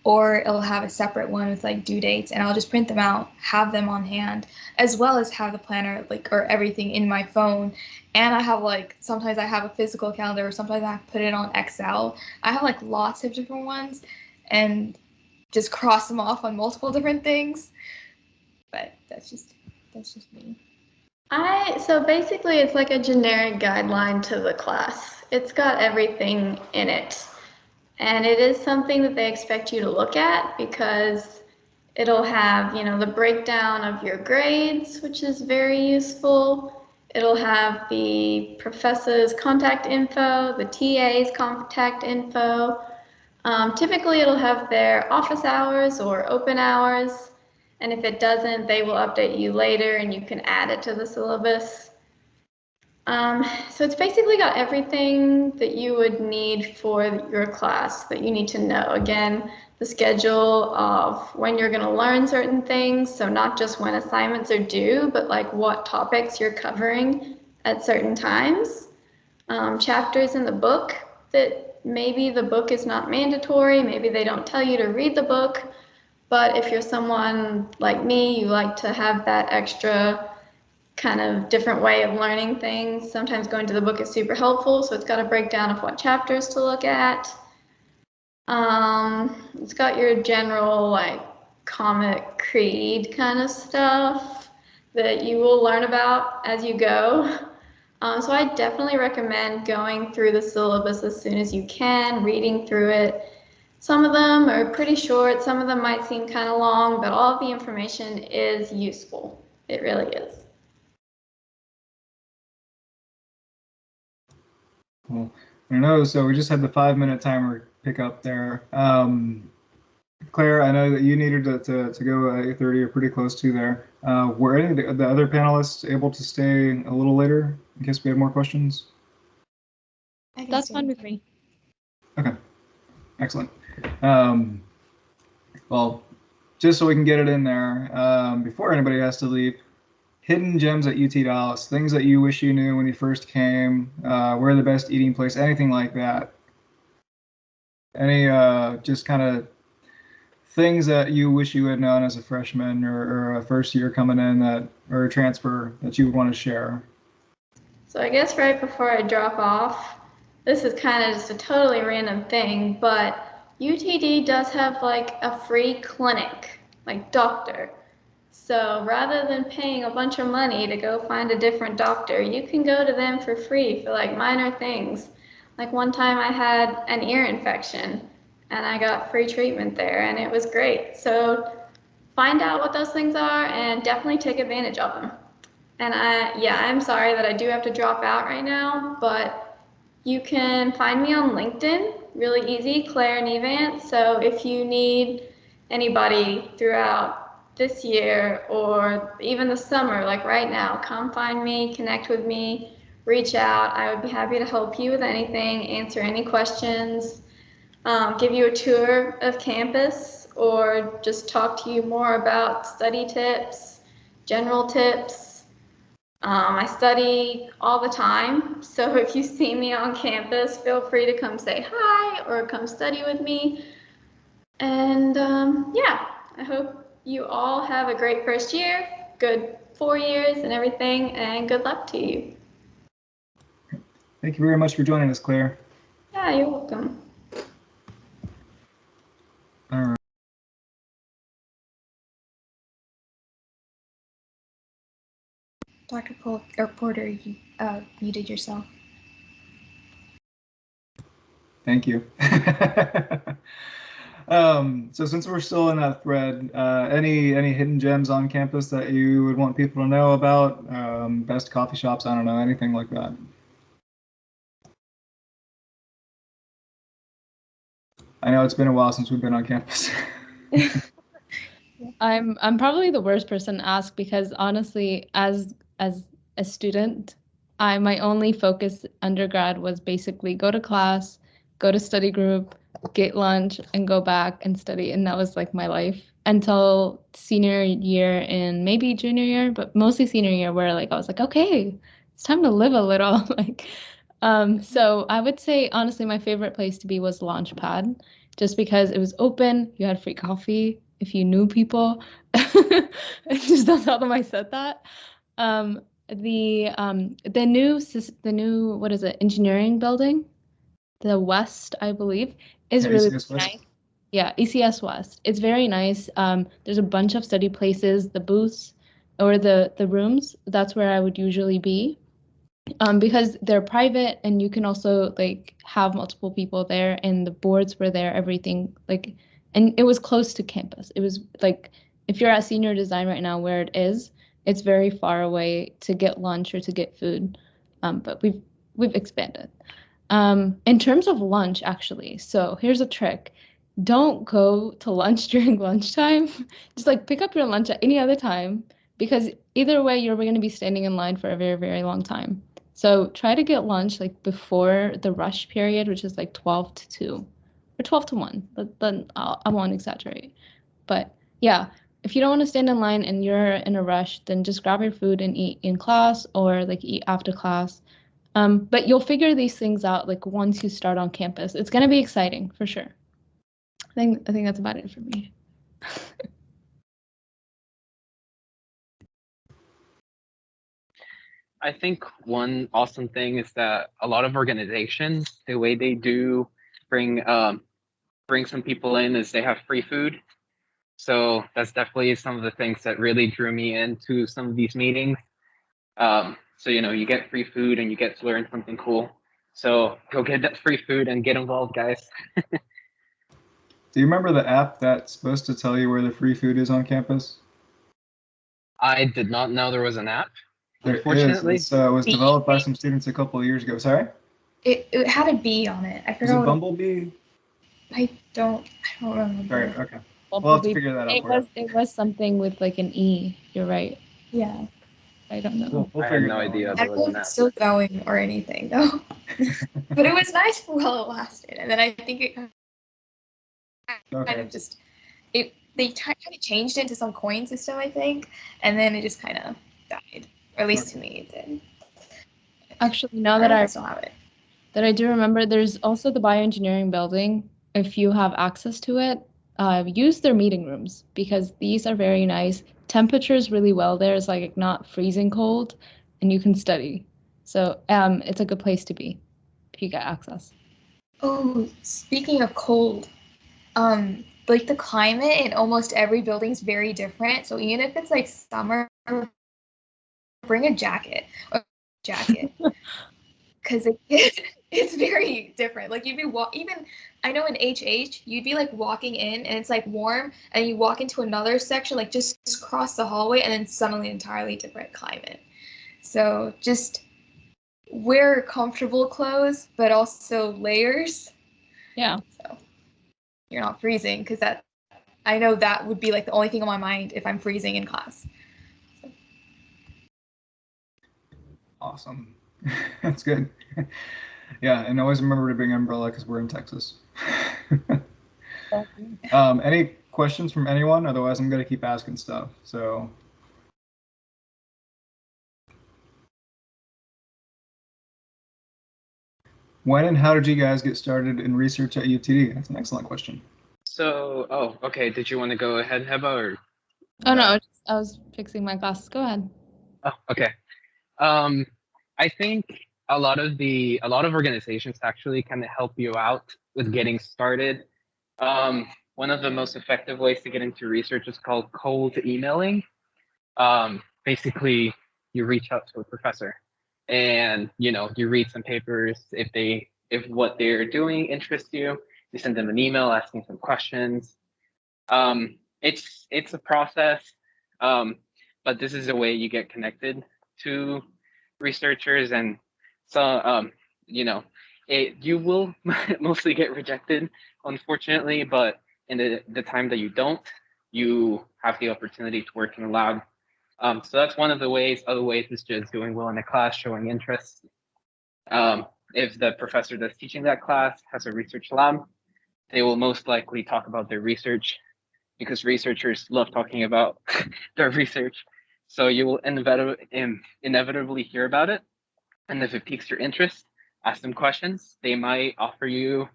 or it'll have a separate one with like due dates, and I'll just print them out, have them on hand, as well as have the planner like or everything in my phone. And I have like sometimes I have a physical calendar, or sometimes I have to put it on Excel. I have like lots of different ones, and just cross them off on multiple different things. But that's just me. So basically it's like a generic guideline to the class. It's got everything in it. And it is something that they expect you to look at because it'll have, you know, the breakdown of your grades, which is very useful. It'll have the professor's contact info, the TA's contact info. Typically it'll have their office hours or open hours. And if it doesn't, they will update you later and you can add it to the syllabus. So it's basically got everything that you would need for your class that you need to know. Again, the schedule of when you're going to learn certain things. So not just when assignments are due, but like what topics you're covering at certain times. Chapters in the book that maybe the book is not mandatory. Maybe they don't tell you to read the book. But if you're someone like me, you like to have that extra kind of different way of learning things. Sometimes going to the book is super helpful. So it's got a breakdown of what chapters to look at. It's got your general like comic creed kind of stuff that you will learn about as you go. So I definitely recommend going through the syllabus as soon as you can, reading through it. Some of them are pretty short, some of them might seem kind of long, but all of the information is useful. It really is. Cool. I don't know, so we just had the 5-minute timer pick up there. Claire, I know that you needed to go at 8:30 or pretty close to there. Were any of the other panelists able to stay a little later in case we have more questions? That's fine with me. Okay, excellent. Well, just so we can get it in there, before anybody has to leave, hidden gems at UT Dallas, things that you wish you knew when you first came, where the best eating place, anything like that. Any just kind of things that you wish you had known as a freshman or a first year coming in or a transfer that you would want to share? So I guess right before I drop off, this is kind of just a totally random thing, but UTD does have like a free clinic, like doctor. So rather than paying a bunch of money to go find a different doctor, you can go to them for free for like minor things. Like one time I had an ear infection and I got free treatment there and it was great. So find out what those things are and definitely take advantage of them. And I'm sorry that I do have to drop out right now, but you can find me on LinkedIn, really easy, Claire Nevant. So if you need anybody throughout this year or even the summer, like right now, come find me, connect with me, reach out. I would be happy to help you with anything, answer any questions, give you a tour of campus, or just talk to you more about study tips, general tips. I study all the time, so if you see me on campus, feel free to come say hi or come study with me. And yeah, I hope you all have a great first year, good 4 years and everything, and good luck to you. Thank you very much for joining us, Claire. Yeah, you're welcome. All right. Dr. Polk or Porter, you muted yourself. Thank you. So since we're still in that thread, any hidden gems on campus that you would want people to know about? Best coffee shops, I don't know, anything like that. I know it's been a while since we've been on campus. I'm probably the worst person to ask because honestly, as a student, my only focus undergrad was basically go to class, go to study group, get lunch, and go back and study, and that was like my life until senior year and maybe junior year, but mostly senior year, where like I was like, okay, it's time to live a little. So I would say honestly, my favorite place to be was Launchpad, just because it was open, you had free coffee if you knew people. I just don't tell them I said that. The new what is it, engineering building, the West, I believe, is really ECS West. nice. Yeah, ECS West. It's very nice. There's a bunch of study places, the booths or the rooms. That's where I would usually be. Because they're private and you can also like have multiple people there, and the boards were there, everything like, and it was close to campus. It was like, if you're at senior design right now where it is, it's very far away to get lunch or to get food. But we've expanded. In terms of lunch, actually, so here's a trick. Don't go to lunch during lunchtime. Just like pick up your lunch at any other time, because either way, you're going to be standing in line for a very, very long time. So try to get lunch like before the rush period, which is like 12 to 2 or 12 to 1. But then I won't exaggerate. But yeah, if you don't want to stand in line and you're in a rush, then just grab your food and eat in class or like eat after class. But you'll figure these things out like once you start on campus. It's going to be exciting for sure. I think that's about it for me. I think one awesome thing is that a lot of organizations, the way they do bring some people in is they have free food. So that's definitely some of the things that really drew me into some of these meetings. So, you get free food and you get to learn something cool. So go get that free food and get involved, guys. Do you remember the app that's supposed to tell you where the free food is on campus? I did not know there was an app. There Unfortunately, is. It was developed by some students a couple of years ago. Sorry? It had a B on it. I Is forgot. it Bumblebee? I don't remember. Right, okay. We'll have to figure that out. It was something with like an E. You're right. Yeah. I don't know. We'll I had no idea I there don't was know an if app. it's still going or anything though. But it was nice for while it lasted, and then I think it kind of just they kind of changed it into some coin system, I think, and then it just kind of died, or at least to me it did. Actually, now that I still have it. That I do remember, there's also the bioengineering building. If you have access to it, use their meeting rooms, because these are very nice. Temperature's really well there. It's like not freezing cold, and you can study. So it's a good place to be if you get access. Oh, speaking of cold, like the climate in almost every building is very different. So even if it's like summer, bring a jacket. Because it's very different. Like you'd be even I know in HH you'd be like walking in and it's like warm, and you walk into another section like just cross the hallway and then suddenly entirely different climate. So just wear comfortable clothes, but also layers. Yeah. So you're not freezing, because I know that would be like the only thing on my mind if I'm freezing in class. So. Awesome. That's good. Yeah, and always remember to bring an umbrella because we're in Texas. Any questions from anyone? Otherwise, I'm going to keep asking stuff. So. When and how did you guys get started in research at UTD? That's an excellent question. So, okay. Did you want to go ahead, Heba, or? Oh no, I was fixing my glasses. Go ahead. Oh, okay. I think a lot of organizations actually kind of help you out with getting started. One of the most effective ways to get into research is called cold emailing. Basically, you reach out to a professor, and you read some papers. If what they're doing interests you, you send them an email asking some questions. It's a process, but this is a way you get connected to researchers, and so you will mostly get rejected, unfortunately, but in the time that you don't, you have the opportunity to work in a lab. So that's one of the ways. Other ways is just doing well in the class, showing interest. If the professor that's teaching that class has a research lab, they will most likely talk about their research, because researchers love talking about their research. So you will inevitably hear about it. And if it piques your interest, ask them questions. They might offer you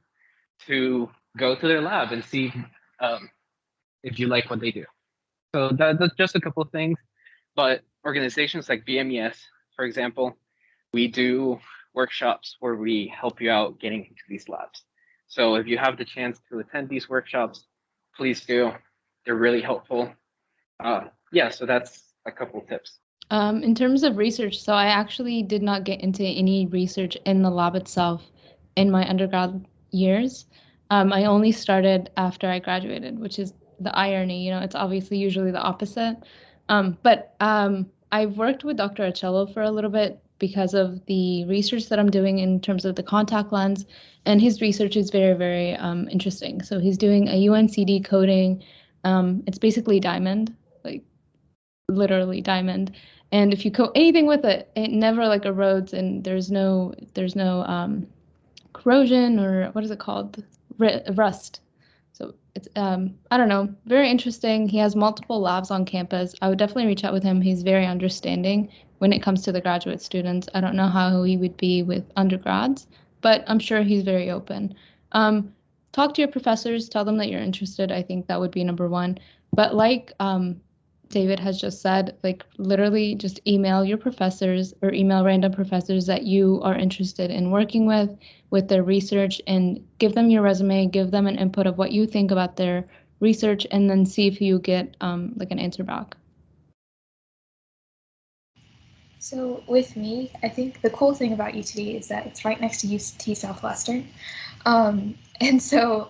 to go to their lab and see if you like what they do. So that's just a couple of things. But organizations like BMES, for example, we do workshops where we help you out getting into these labs. So if you have the chance to attend these workshops, please do. They're really helpful. Yeah, so that's a couple tips. In terms of research, so I actually did not get into any research in the lab itself in my undergrad years. I only started after I graduated, which is the irony. It's obviously usually the opposite. But I've worked with Dr. Acello for a little bit because of the research that I'm doing in terms of the contact lens, and his research is very, very interesting. So he's doing a UNCD coating. It's basically diamond, like literally diamond. And if you coat anything with it, it never like erodes, and there's no corrosion, or what is it called? Rust. So it's I don't know, very interesting. He has multiple labs on campus. I would definitely reach out with him. He's very understanding when it comes to the graduate students. I don't know how he would be with undergrads, but I'm sure he's very open. Talk to your professors, tell them that you're interested. I think that would be number one. But like David has just said, like literally just email your professors or email random professors that you are interested in working with their research, and give them your resume, give them an input of what you think about their research, and then see if you get like an answer back. So with me, I think the cool thing about UTD is that it's right next to UT Southwestern. And so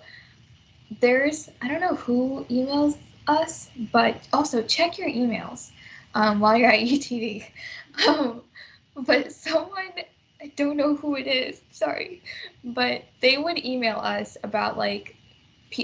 I don't know who emails us, but also check your emails while you're at UTD. But someone, I don't know who it is, sorry, but they would email us about like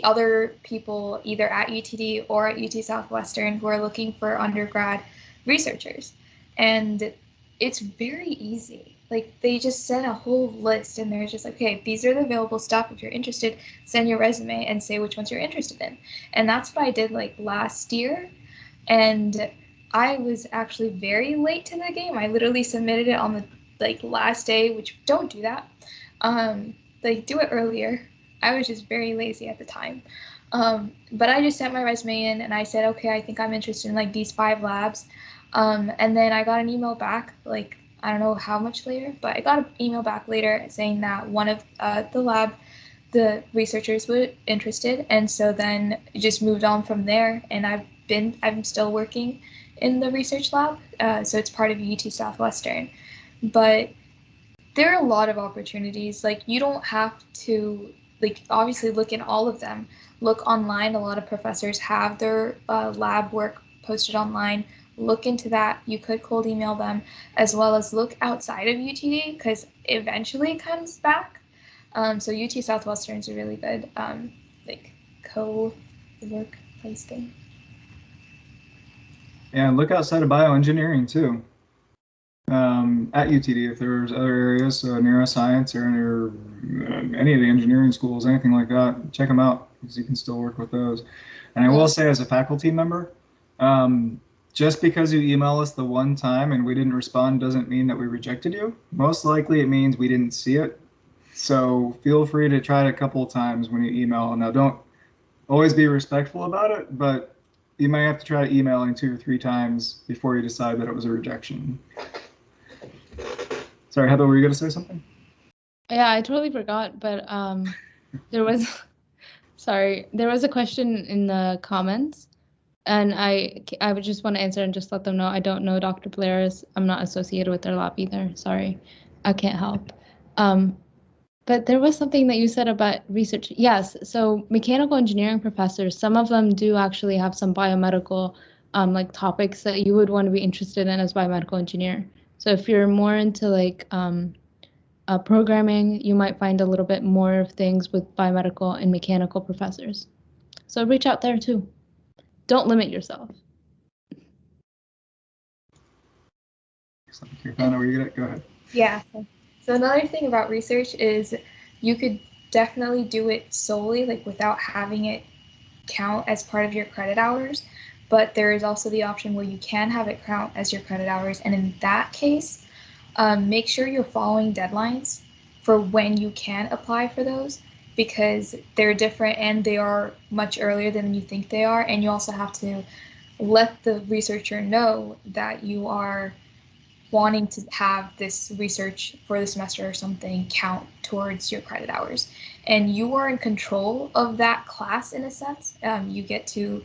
other people either at UTD or at UT Southwestern who are looking for undergrad researchers. And it's very easy. Like they just send a whole list, and they're just like, okay, these are the available stuff. If you're interested, send your resume and say which ones you're interested in. And that's what I did like last year. And I was actually very late to the game. I literally submitted it on the like last day, which don't do that. Like do it earlier. I was just very lazy at the time. But I just sent my resume in and I said, okay, I think I'm interested in like these 5 labs. And then I got an email back like I don't know how much later, but I got an email back later saying that one of the researchers were interested, and so then it just moved on from there. And I'm still working in the research lab, so it's part of UT Southwestern. But there are a lot of opportunities. Like, you don't have to, like, obviously look in all of them. Look online. A lot of professors have their lab work posted online. Look into that. You could cold email them, as well as look outside of UTD, because eventually it comes back. So UT Southwestern is a really good like co-workplace thing. And look outside of bioengineering too. At UTD, if there's other areas, so neuroscience or any of the engineering schools, anything like that, check them out because you can still work with those. And I will say, as a faculty member, just because you email us the one time and we didn't respond doesn't mean that we rejected you. Most likely it means we didn't see it. So feel free to try it a couple of times when you email. Now, don't always be respectful about it, but you might have to try emailing 2 or 3 times before you decide that it was a rejection. Sorry, Heather, were you going to say something? Yeah, I totally forgot, but there was, sorry, there was a question in the comments, and I would just want to answer and just let them know I don't know Dr. Blair's. I'm not associated with their lab either. Sorry, I can't help. But there was something that you said about research. Yes, so mechanical engineering professors, some of them do actually have some biomedical like topics that you would want to be interested in as biomedical engineer. So if you're more into like programming, you might find a little bit more of things with biomedical and mechanical professors. So reach out there too. Don't limit yourself. Anna, were you gonna go ahead? Yeah. So another thing about research is you could definitely do it solely, like without having it count as part of your credit hours. But there is also the option where you can have it count as your credit hours. And in that case, make sure you're following deadlines for when you can apply for those, because they're different and they are much earlier than you think they are. And you also have to let the researcher know that you are wanting to have this research for the semester or something count towards your credit hours. And you are in control of that class in a sense. You get to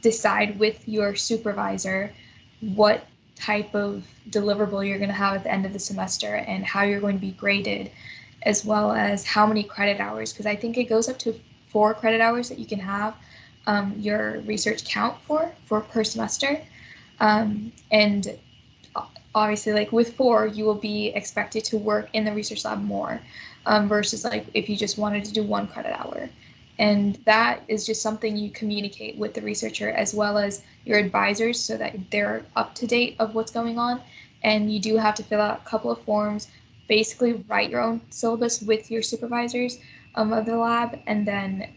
decide with your supervisor what type of deliverable you're going to have at the end of the semester and how you're going to be graded, as well as how many credit hours, because I think it goes up to 4 credit hours that you can have your research count for per semester. And obviously, like with 4, you will be expected to work in the research lab more versus like if you just wanted to do 1 credit hour. And that is just something you communicate with the researcher as well as your advisors so that they're up to date of what's going on. And you do have to fill out a couple of forms, basically write your own syllabus with your supervisors of the lab, and then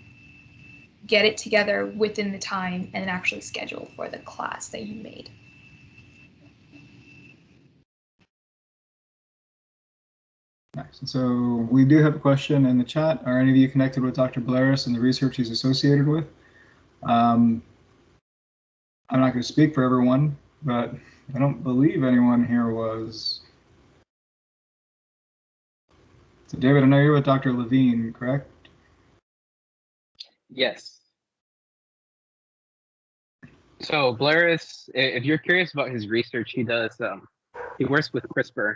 get it together within the time and actually schedule for the class that you made. Nice. So we do have a question in the chat. Are any of you connected with Dr. Blairis and the research he's associated with? I'm not going to speak for everyone, but I don't believe anyone here was. So David, I know you're with Dr. Levine, correct? Yes. So Blairis, if you're curious about his research, he does. He works with CRISPR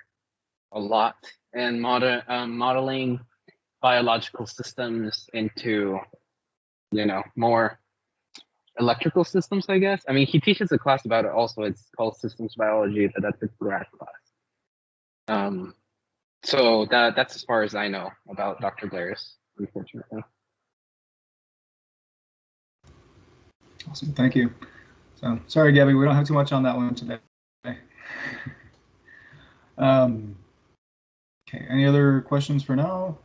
a lot and modeling biological systems into, more electrical systems, I guess. I mean, he teaches a class about it also. It's called systems biology, but that's a grad class. So that's as far as I know about Dr. Blairis, unfortunately. Awesome, thank you. So sorry, Gabby, we don't have too much on that one today. Okay, any other questions for now?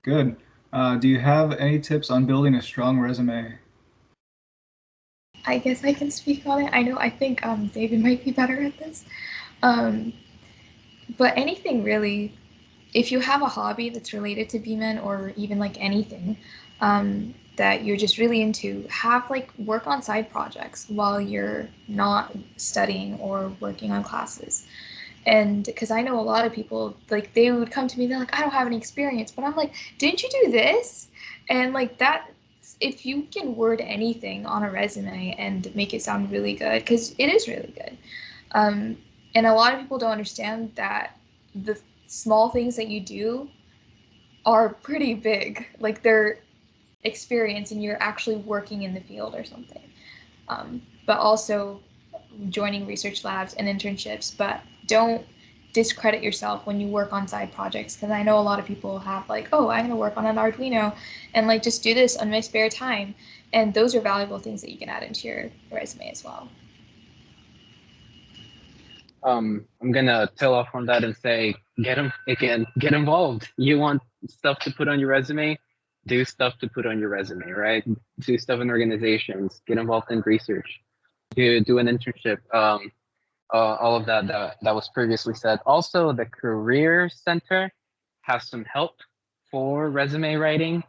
Good. Do you have any tips on building a strong resume? I guess I can speak on it. I think David might be better at this. But anything really, if you have a hobby that's related to BMEN or even like anything, that you're just really into, have like work on side projects while you're not studying or working on classes. And because I know a lot of people, like they would come to me, they're like, I don't have any experience, but I'm like, didn't you do this? And like that, if you can word anything on a resume and make it sound really good, because it is really good. And a lot of people don't understand that the small things that you do are pretty big. Like they're experience and you're actually working in the field or something. But also joining research labs and internships, but don't discredit yourself when you work on side projects, because I know a lot of people have like, oh, I'm going to work on an Arduino and like just do this on my spare time. And those are valuable things that you can add into your resume as well. I'm gonna tail off on that and say, get involved. You want stuff to put on your resume, do stuff to put on your resume, right? Do stuff in organizations, get involved in research, do an internship. All of that was previously said. Also, the Career Center has some help for resume writing.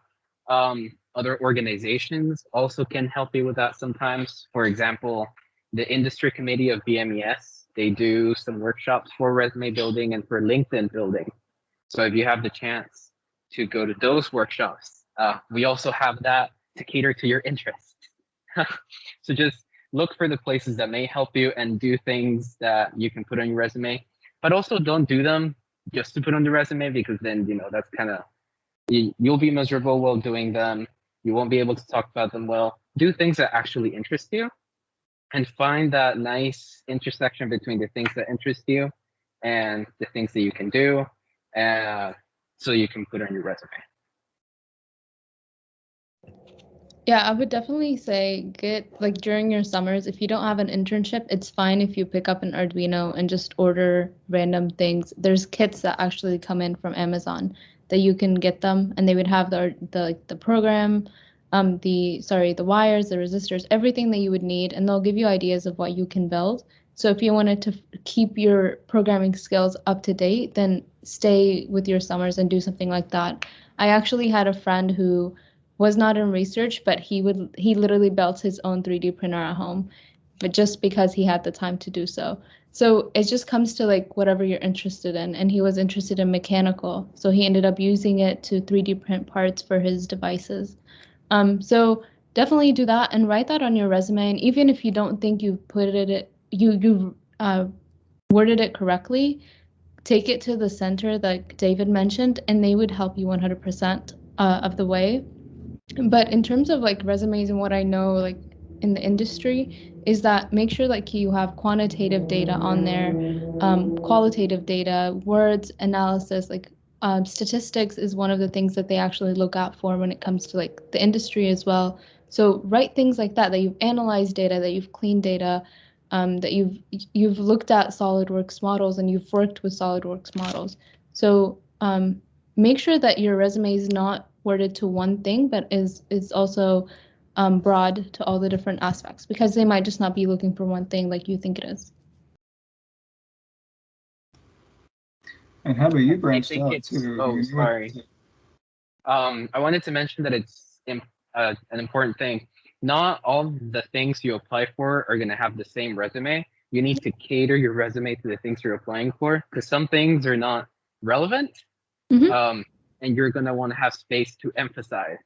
Other organizations also can help you with that sometimes. For example, the industry committee of BMES, they do some workshops for resume building and for LinkedIn building. So if you have the chance to go to those workshops, we also have that to cater to your interests. So just look for the places that may help you and do things that you can put on your resume, but also don't do them just to put on the resume, because then, you know, that's kind of, you'll be miserable while doing them. You won't be able to talk about them well. Do things that actually interest you and find that nice intersection between the things that interest you and the things that you can do, so you can put on your resume. Yeah, I would definitely say like during your summers, if you don't have an internship, it's fine if you pick up an Arduino and just order random things. There's kits that actually come in from Amazon that you can get them, and they would have the program, the wires, the resistors, everything that you would need, and they'll give you ideas of what you can build. So if you wanted to keep your programming skills up to date, then stay with your summers and do something like that. I actually had a friend who was not in research, but he literally built his own 3D printer at home, but just because he had the time to do so. So it just comes to like whatever you're interested in, and he was interested in mechanical, so he ended up using it to 3D print parts for his devices. So definitely do that and write that on your resume. And even if you don't think you've put it, you worded it correctly, take it to the center that David mentioned, and they would help you 100% of the way. But in terms of like resumes and what I know like in the industry is that make sure like you have quantitative data on there, qualitative data, words, analysis, like statistics is one of the things that they actually look out for when it comes to like the industry as well. So write things like that you've analyzed data, that you've cleaned data, that you've looked at SolidWorks models and you've worked with SolidWorks models. So make sure that your resume is not worded to one thing, but is also broad to all the different aspects, because they might just not be looking for one thing like you think it is. And how about you branched out too? Oh, sorry. I wanted to mention that it's an important thing. Not all the things you apply for are going to have the same resume. You need to cater your resume to the things you're applying for, because some things are not relevant. Mm-hmm. And you're going to want to have space to emphasize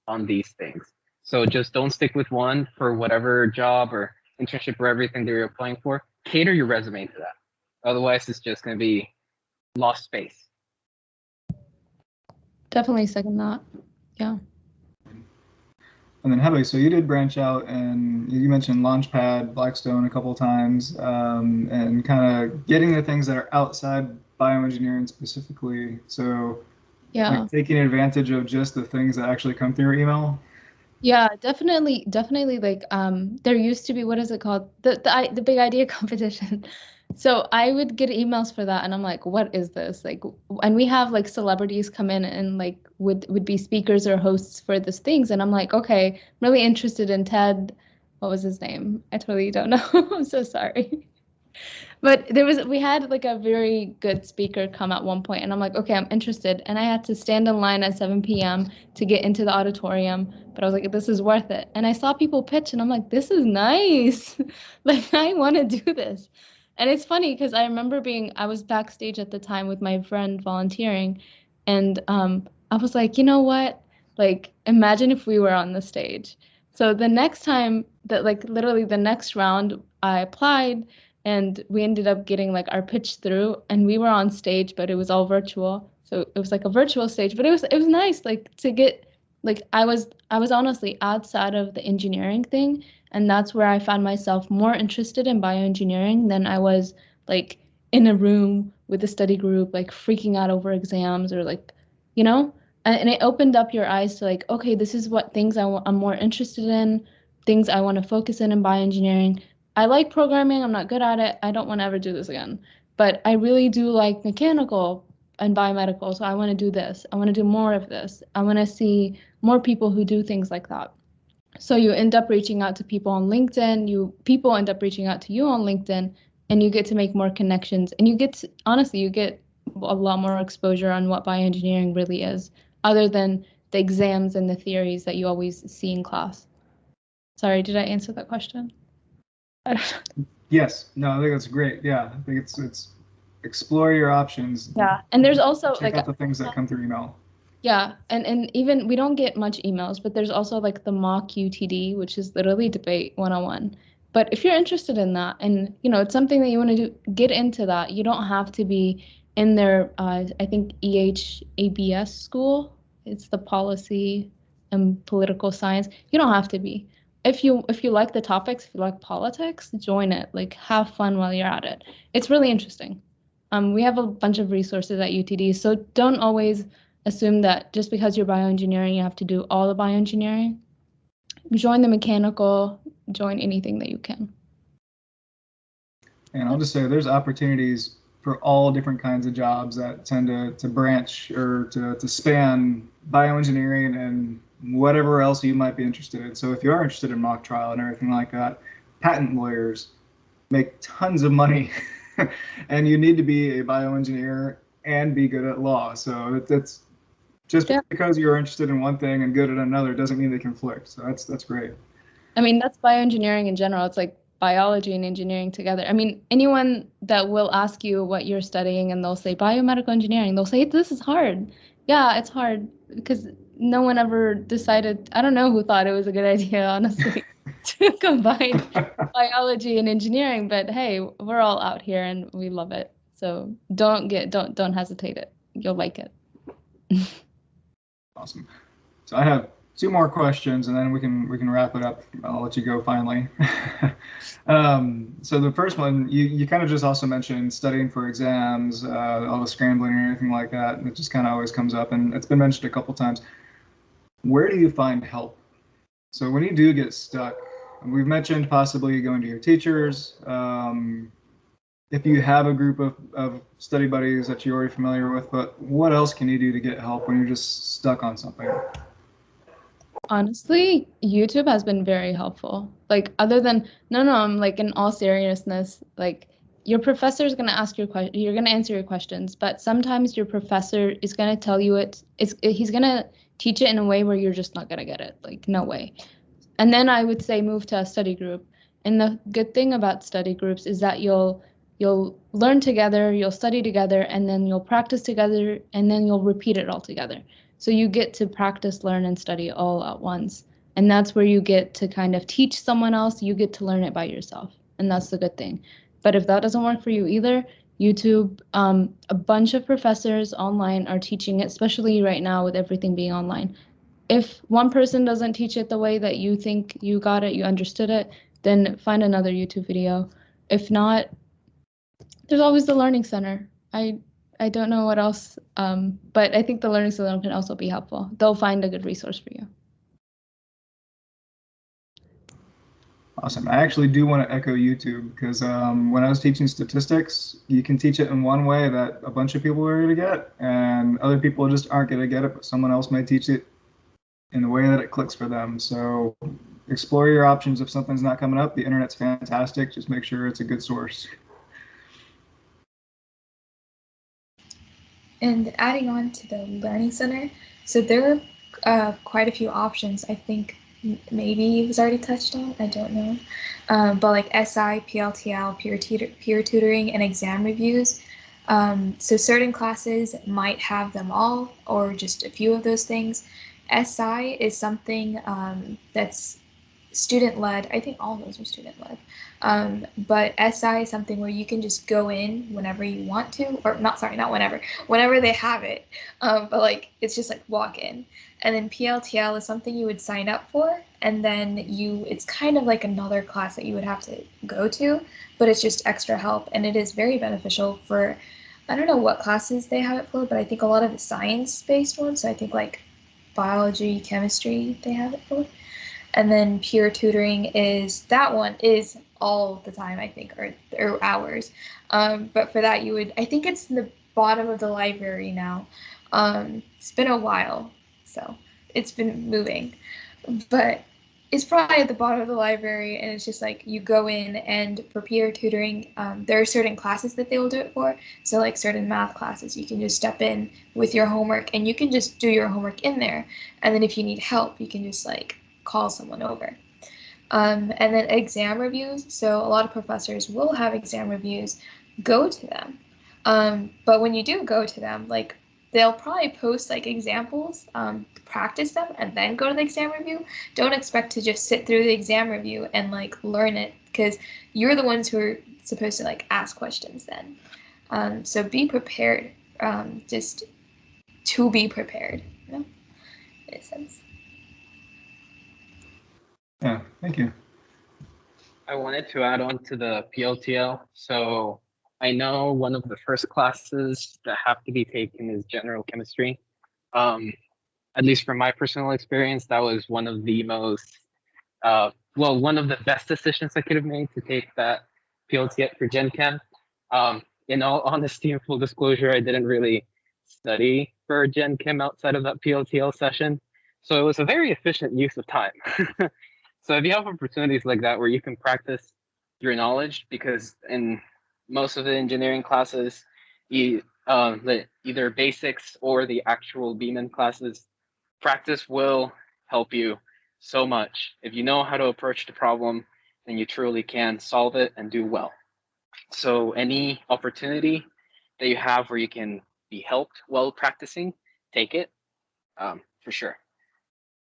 on these things. So just don't stick with one for whatever job or internship or everything that you're applying for. Cater your resume to that. Otherwise, it's just going to be lost space. Definitely second that. Yeah. And then how about you? So you did branch out, and you mentioned Launchpad, Blackstone a couple of times, and kind of getting the things that are outside bioengineering specifically. So yeah, like taking advantage of just the things that actually come through your email. Yeah, definitely. Like there used to be, what is it called? The big idea competition. So I would get emails for that, and I'm like, what is this? Like, and we have like celebrities come in and like would be speakers or hosts for these things, and I'm like, okay, I'm really interested in Ted. What was his name? I totally don't know. I'm so sorry. But we had like a very good speaker come at one point, and I'm like, okay, I'm interested. And I had to stand in line at 7 p.m. to get into the auditorium, but I was like, this is worth it. And I saw people pitch, and I'm like, this is nice. Like, I want to do this. And it's funny because I remember I was backstage at the time with my friend volunteering, and I was like, you know what? Like, imagine if we were on the stage. So the next time that, like, literally the next round, I applied, and we ended up getting like our pitch through, and we were on stage, but it was all virtual. So it was like a virtual stage, but it was nice, like, to get, like, I was honestly outside of the engineering thing, and that's where I found myself more interested in bioengineering than I was like in a room with a study group, like freaking out over exams or like, you know, and it opened up your eyes to like, okay, this is what things I'm more interested in, things I want to focus in bioengineering. I like programming. I'm not good at it. I don't want to ever do this again. But I really do like mechanical and biomedical. So I want to do this. I want to do more of this. I want to see more people who do things like that. So you end up reaching out to people on LinkedIn. People end up reaching out to you on LinkedIn, and you get to make more connections. And you get a lot more exposure on what bioengineering really is, other than the exams and the theories that you always see in class. Sorry, did I answer that question? Yes. No, I think that's great. Yeah, I think it's explore your options. Yeah, and there's also check out the things that come through email. Yeah, and even we don't get much emails, but there's also like the mock UTD, which is literally debate 101. But if you're interested in that, and you know it's something that you want to do, get into that. You don't have to be in their I think EHABS school. It's the policy and political science. You don't have to be. If you like the topics, if you like politics, join it. Like, have fun while you're at it. It's really interesting. We have a bunch of resources at UTD, so don't always assume that just because you're bioengineering, you have to do all the bioengineering. Join the mechanical, join anything that you can. And I'll just say there's opportunities for all different kinds of jobs that tend to branch or to span bioengineering and whatever else you might be interested in. So if you are interested in mock trial and everything like that, patent lawyers make tons of money and you need to be a bioengineer and be good at law. So it's just because you're interested in one thing and good at another doesn't mean they conflict. So that's great. I mean, that's bioengineering in general. It's like biology and engineering together. I mean, anyone that will ask you what you're studying and they'll say biomedical engineering, they'll say, this is hard. Yeah, it's hard because no one ever decided. I don't know who thought it was a good idea, honestly, to combine biology and engineering. But hey, we're all out here and we love it. So don't hesitate it. You'll like it. Awesome. So I have two more questions and then we can wrap it up. I'll let you go finally. So the first one, you kind of just also mentioned studying for exams, all the scrambling and anything like that. And it just kind of always comes up, and it's been mentioned a couple times. Where do you find help? So when you do get stuck, we've mentioned possibly going to your teachers. If you have a group of study buddies that you're already familiar with, but what else can you do to get help when you're just stuck on something? Honestly, YouTube has been very helpful. Like, other than, I'm like, in all seriousness, like, your professor is going to ask your question, you're going to answer your questions, but sometimes your professor is going to tell you he's going to teach it in a way where you're just not going to get it. Like, no way. And then I would say move to a study group. And the good thing about study groups is that you'll learn together, you'll study together, and then you'll practice together, and then you'll repeat it all together. So you get to practice, learn, and study all at once. And that's where you get to kind of teach someone else. You get to learn it by yourself. And that's the good thing. But if that doesn't work for you either, YouTube, a bunch of professors online are teaching it, especially right now with everything being online. If one person doesn't teach it the way that you think you got it, you understood it, then find another YouTube video. If not, there's always the Learning Center. I don't know what else, but I think the Learning Center can also be helpful. They'll find a good resource for you. Awesome. I actually do want to echo YouTube because when I was teaching statistics, you can teach it in one way that a bunch of people are going to get, and other people just aren't going to get it, but someone else may teach it in the way that it clicks for them. So explore your options. If something's not coming up, the internet's fantastic. Just make sure it's a good source. And adding on to the Learning Center, so there are quite a few options. I think maybe it was already touched on, I don't know. But like SI, PLTL, peer tutoring, and exam reviews. So certain classes might have them all or just a few of those things. SI is something that's student-led. I think all of those are student-led. But SI is something where you can just go in whenever you want to, or not whenever they have it. But like, it's just like walk in. And then PLTL is something you would sign up for, and then it's kind of like another class that you would have to go to, but it's just extra help, and it is very beneficial for, I don't know what classes they have it for, but I think a lot of the science-based ones, so I think like biology, chemistry, they have it for. And then peer tutoring that one is all the time, I think, or hours. But for that, I think it's in the bottom of the library now. It's been a while, so it's been moving. But it's probably at the bottom of the library, and it's just like you go in, and for peer tutoring, there are certain classes that they will do it for. So like certain math classes, you can just step in with your homework, and you can just do your homework in there. And then if you need help, you can just like call someone over. And then exam reviews. So a lot of professors will have exam reviews. Go to them. But when you do go to them, like they'll probably post like examples, practice them, and then go to the exam review. Don't expect to just sit through the exam review and like learn it, because you're the ones who are supposed to like ask questions then. So be prepared, just to be prepared, you know, in a sense. Yeah, thank you. I wanted to add on to the PLTL. So I know one of the first classes that have to be taken is general chemistry. At least from my personal experience, that was one of the most, one of the best decisions I could have made to take that PLTL for Gen Chem. In all honesty and full disclosure, I didn't really study for Gen Chem outside of that PLTL session. So it was a very efficient use of time. So if you have opportunities like that where you can practice your knowledge, because in most of the engineering classes, either basics or the actual BMen classes, practice will help you so much. If you know how to approach the problem, then you truly can solve it and do well. So any opportunity that you have where you can be helped while practicing, take it, for sure.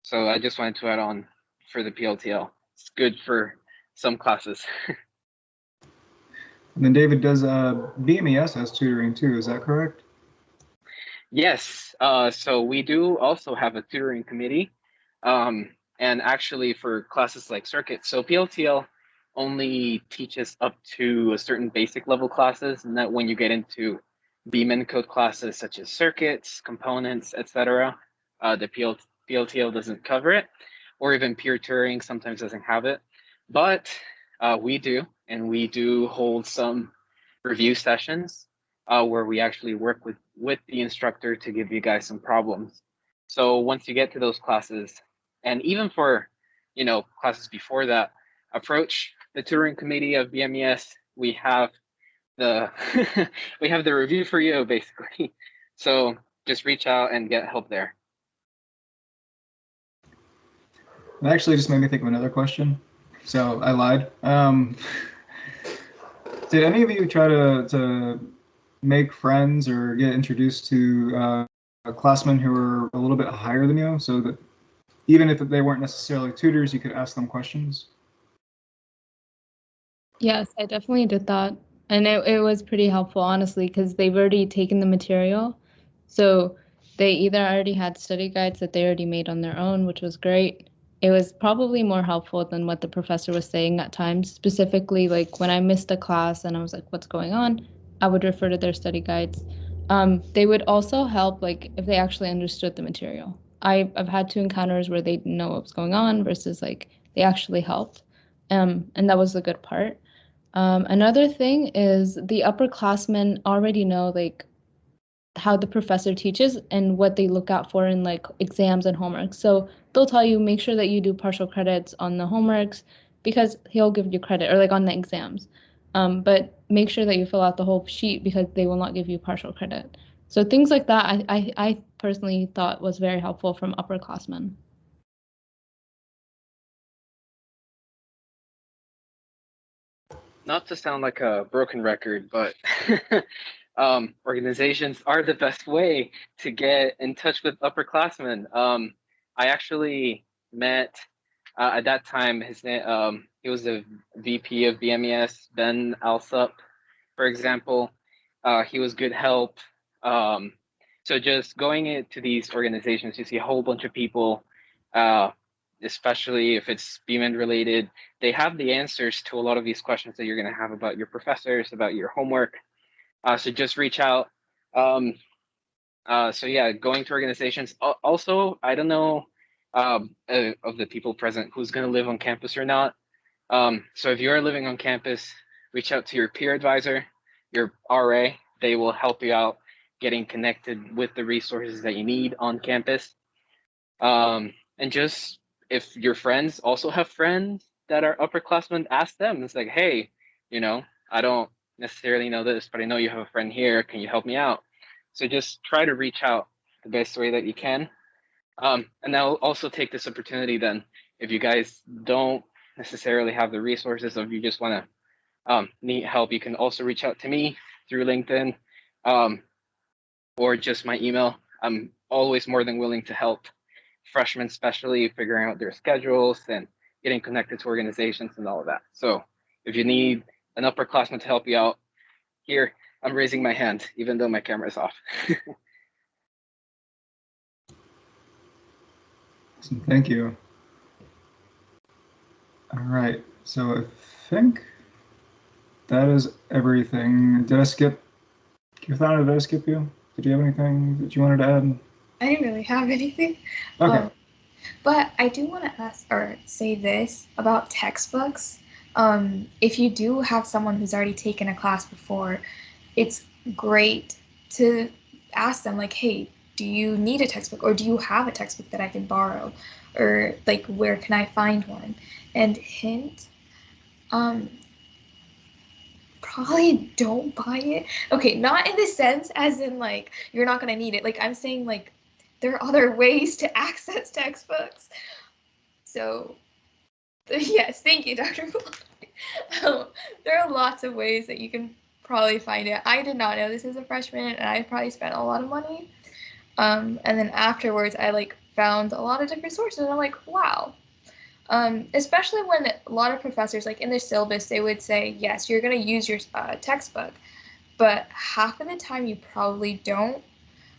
So I just wanted to add on for the PLTL. It's good for some classes. And then David, does BMES has tutoring too, is that correct? Yes, so we do also have a tutoring committee, and actually for classes like circuits. So PLTL only teaches up to a certain basic level classes, and that when you get into BMen code classes such as circuits, components, etc., the PLTL doesn't cover it, or even peer tutoring sometimes doesn't have it, but we do, and we do hold some review sessions where we actually work with the instructor to give you guys some problems. So once you get to those classes, and even for classes before that, approach the tutoring committee of BMES. We have the we have the review for you basically. So just reach out and get help there. It actually just made me think of another question, so I lied. Did any of you try to make friends or get introduced to classmen who were a little bit higher than you, so that even if they weren't necessarily tutors, you could ask them questions? Yes, I definitely did that. And it was pretty helpful, honestly, because they've already taken the material. So they either already had study guides that they already made on their own, which was great. It was probably more helpful than what the professor was saying at times. Specifically, like when I missed a class and I was like, what's going on? I would refer to their study guides. They would also help, like, if they actually understood the material. I've had 2 encounters where they didn't know what was going on versus like they actually helped. And that was the good part. Another thing is the upperclassmen already know like how the professor teaches and what they look out for in like exams and homework. So they'll tell you, make sure that you do partial credits on the homeworks because he'll give you credit, or like on the exams. But make sure that you fill out the whole sheet because they will not give you partial credit. So things like that, I personally thought was very helpful from upperclassmen. Not to sound like a broken record, but organizations are the best way to get in touch with upperclassmen. I actually met at that time his name. He was the VP of BMES, Ben Alsup, for example. He was good help. So just going into these organizations, you see a whole bunch of people, especially if it's BMED related. They have the answers to a lot of these questions that you're going to have about your professors, about your homework. So just reach out. So yeah, going to organizations. Also, I don't know of the people present who's going to live on campus or not. So if you are living on campus, reach out to your peer advisor, your RA. They will help you out getting connected with the resources that you need on campus. And just if your friends also have friends that are upperclassmen, ask them. It's like, hey, I don't necessarily know this, but I know you have a friend here. Can you help me out? So just try to reach out the best way that you can. And I'll also take this opportunity then, if you guys don't necessarily have the resources, or if you just want to need help, you can also reach out to me through LinkedIn or just my email. I'm always more than willing to help freshmen, especially figuring out their schedules and getting connected to organizations and all of that. So if you need an upperclassman to help you out, here, I'm raising my hand, even though my camera is off. Thank you. All right, so I think that is everything. Did I skip? Kirthana, did I skip you? Did you have anything that you wanted to add? I didn't really have anything. Okay. But I do want to ask or say this about textbooks. If you do have someone who's already taken a class before, it's great to ask them, like, hey, do you need a textbook, or do you have a textbook that I can borrow, or like, where can I find one? And hint, probably don't buy it. Okay, not in the sense as in like you're not gonna need it. Like, I'm saying, like, there are other ways to access textbooks. So yes, thank you, Dr. Polk. There are lots of ways that you can probably find it. I did not know this as a freshman, and I probably spent a lot of money. And then afterwards, I found a lot of different sources, and I'm like, wow. Especially when a lot of professors, like in their syllabus, they would say, yes, you're going to use your textbook, but half of the time you probably don't.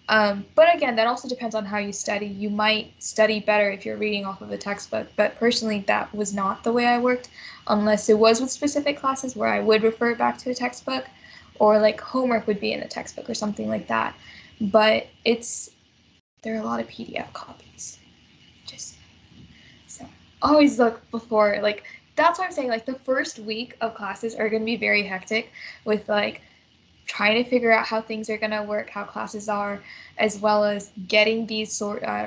But again, that also depends on how you study. You might study better if you're reading off of a textbook, but personally, that was not the way I worked, unless it was with specific classes where I would refer back to a textbook, or like homework would be in a textbook or something like that. But there are a lot of PDF copies. So always look before, that's what I'm saying, the first week of classes are going to be very hectic with trying to figure out how things are going to work, how classes are, as well as getting these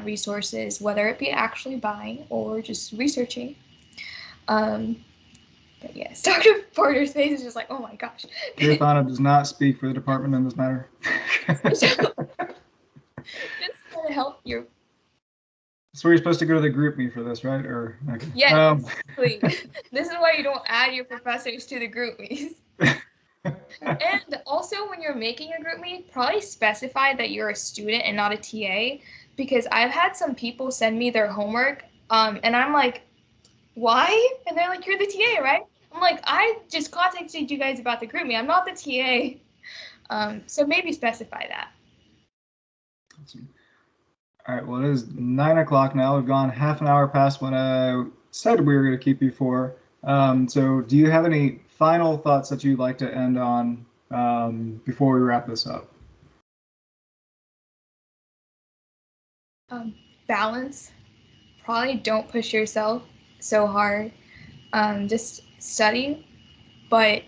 resources, whether it be actually buying or just researching. But yes, Dr. Porter's face is just like, oh my gosh. Kirthana does not speak for the department in this matter. Just trying to help you. So we're supposed to go to the group meet for this, right? Or okay. Yes, exactly. This is why you don't add your professors to the group meets. And also, when you're making a group meet, probably specify that you're a student and not a TA, because I've had some people send me their homework, and I'm like, why? And they're like, you're the TA, right? I'm like, I just contacted you guys about the group meet. I'm not the TA. So maybe specify that. Awesome. All right, well, it is 9 o'clock now. We've gone half an hour past when I said we were going to keep you for. So do you have any final thoughts that you'd like to end on before we wrap this up? Balance. Probably don't push yourself so hard. Just study, but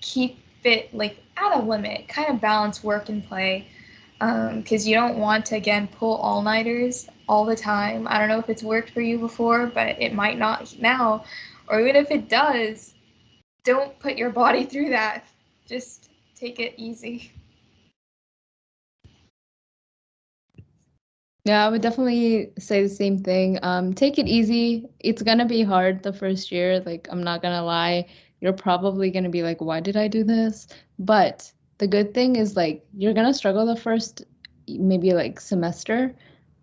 keep it at a limit. Kind of balance work and play, because you don't want to, again, pull all-nighters all the time. I don't know if it's worked for you before, but it might not now. Or even if it does, don't put your body through that. Just take it easy. Yeah, I would definitely say the same thing. Take it easy. It's gonna be hard the first year. Like, I'm not gonna lie. You're probably gonna be like, why did I do this? But the good thing is like you're gonna struggle the first maybe like semester,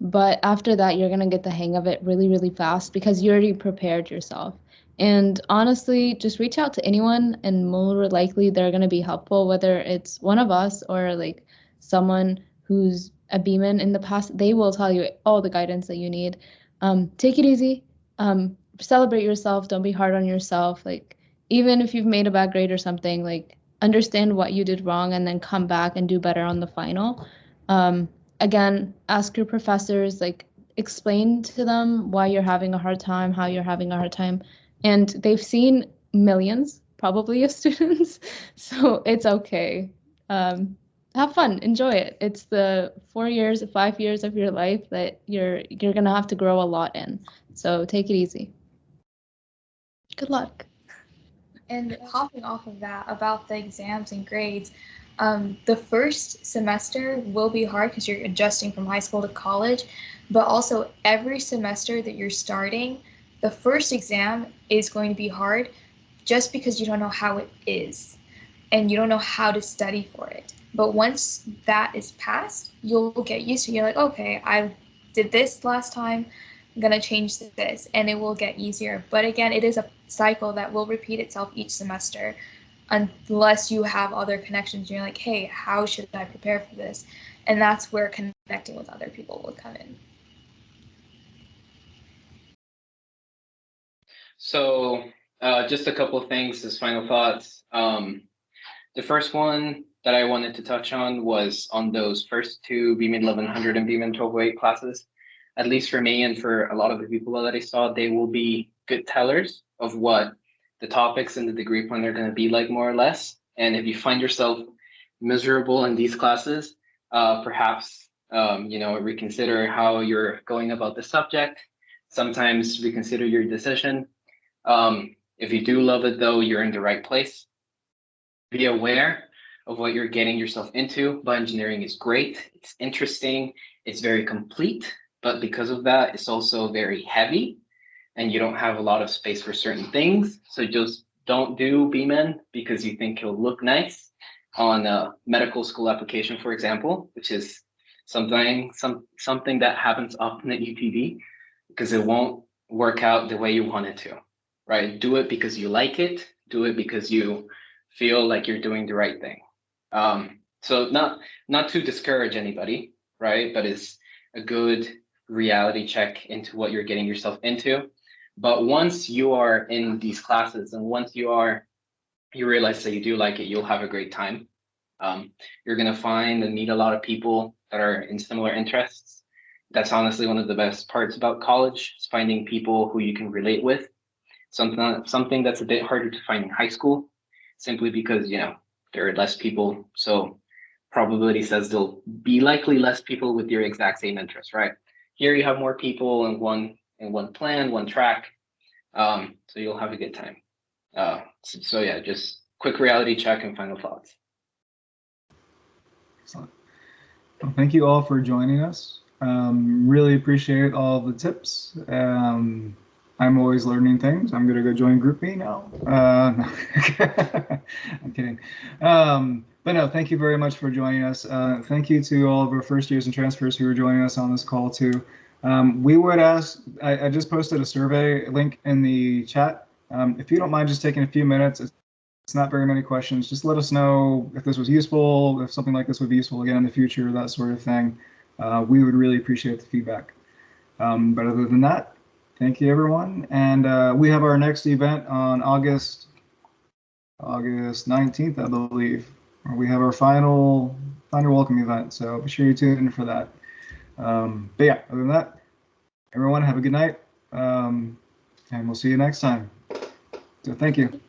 but after that you're gonna get the hang of it really, really fast because you already prepared yourself. And honestly, just reach out to anyone and more likely they're gonna be helpful, whether it's one of us or like someone who's a Beeman in the past. They will tell you all the guidance that you need. Take it easy. Celebrate yourself. Don't be hard on yourself. Like, even if you've made a bad grade or something, like, understand what you did wrong and then come back and do better on the final. Again, ask your professors, like, explain to them why you're having a hard time, how you're having a hard time. And they've seen millions, probably, of students, so it's okay. Have fun, enjoy it. It's the 4 years, 5 years of your life that you're gonna have to grow a lot in. So take it easy. Good luck. And hopping off of that about the exams and grades, the first semester will be hard because you're adjusting from high school to college, but also every semester that you're starting, the first exam is going to be hard just because you don't know how it is and you don't know how to study for it. But once that is passed, you'll get used to it. You're like, okay, I did this last time, I'm gonna change this, and it will get easier. But again, it is a cycle that will repeat itself each semester unless you have other connections. You're like, hey, how should I prepare for this? And that's where connecting with other people will come in. So just a couple of things as final thoughts. The first one that I wanted to touch on was on those first two BMed 1100 and BMed 1208 classes. At least for me and for a lot of the people that I saw, they will be good tellers of what the topics in the degree plan are going to be like, more or less. And if you find yourself miserable in these classes, perhaps reconsider how you're going about the subject. Sometimes reconsider your decision. If you do love it, though, you're in the right place. Be aware of what you're getting yourself into. Bioengineering is great. It's interesting. It's very complete. But because of that, it's also very heavy and you don't have a lot of space for certain things. So just don't do BMen because you think it'll look nice on a medical school application, for example, which is something that happens often at UTD because it won't work out the way you want it to, right? Do it because you like it. Do it because you feel like you're doing the right thing. So not to discourage anybody, right? But it's a good reality check into what you're getting yourself into. But once you are in these classes and once you realize that you do like it, you'll have a great time. You're gonna find and meet a lot of people that are in similar interests. That's honestly one of the best parts about college, is finding people who you can relate with. Something that's a bit harder to find in high school, simply because there are less people. So probability says there'll be likely less people with your exact same interests, right? Here you have more people in one plan, one track. So you'll have a good time. So yeah, just quick reality check and final thoughts. Excellent. Well, thank you all for joining us. Really appreciate all the tips. I'm always learning things. I'm gonna go join GroupMe now. I'm kidding. But no, thank you very much for joining us. Thank you to all of our first years and transfers who are joining us on this call too. We would ask, I just posted a survey link in the chat. If you don't mind just taking a few minutes, it's not very many questions. Just let us know if this was useful, if something like this would be useful again in the future, that sort of thing. We would really appreciate the feedback. But other than that, thank you, everyone. And we have our next event on August 19th, I believe. We have our final welcome event, so be sure you tune in for that. But yeah, other than that, everyone have a good night, and we'll see you next time. So thank you.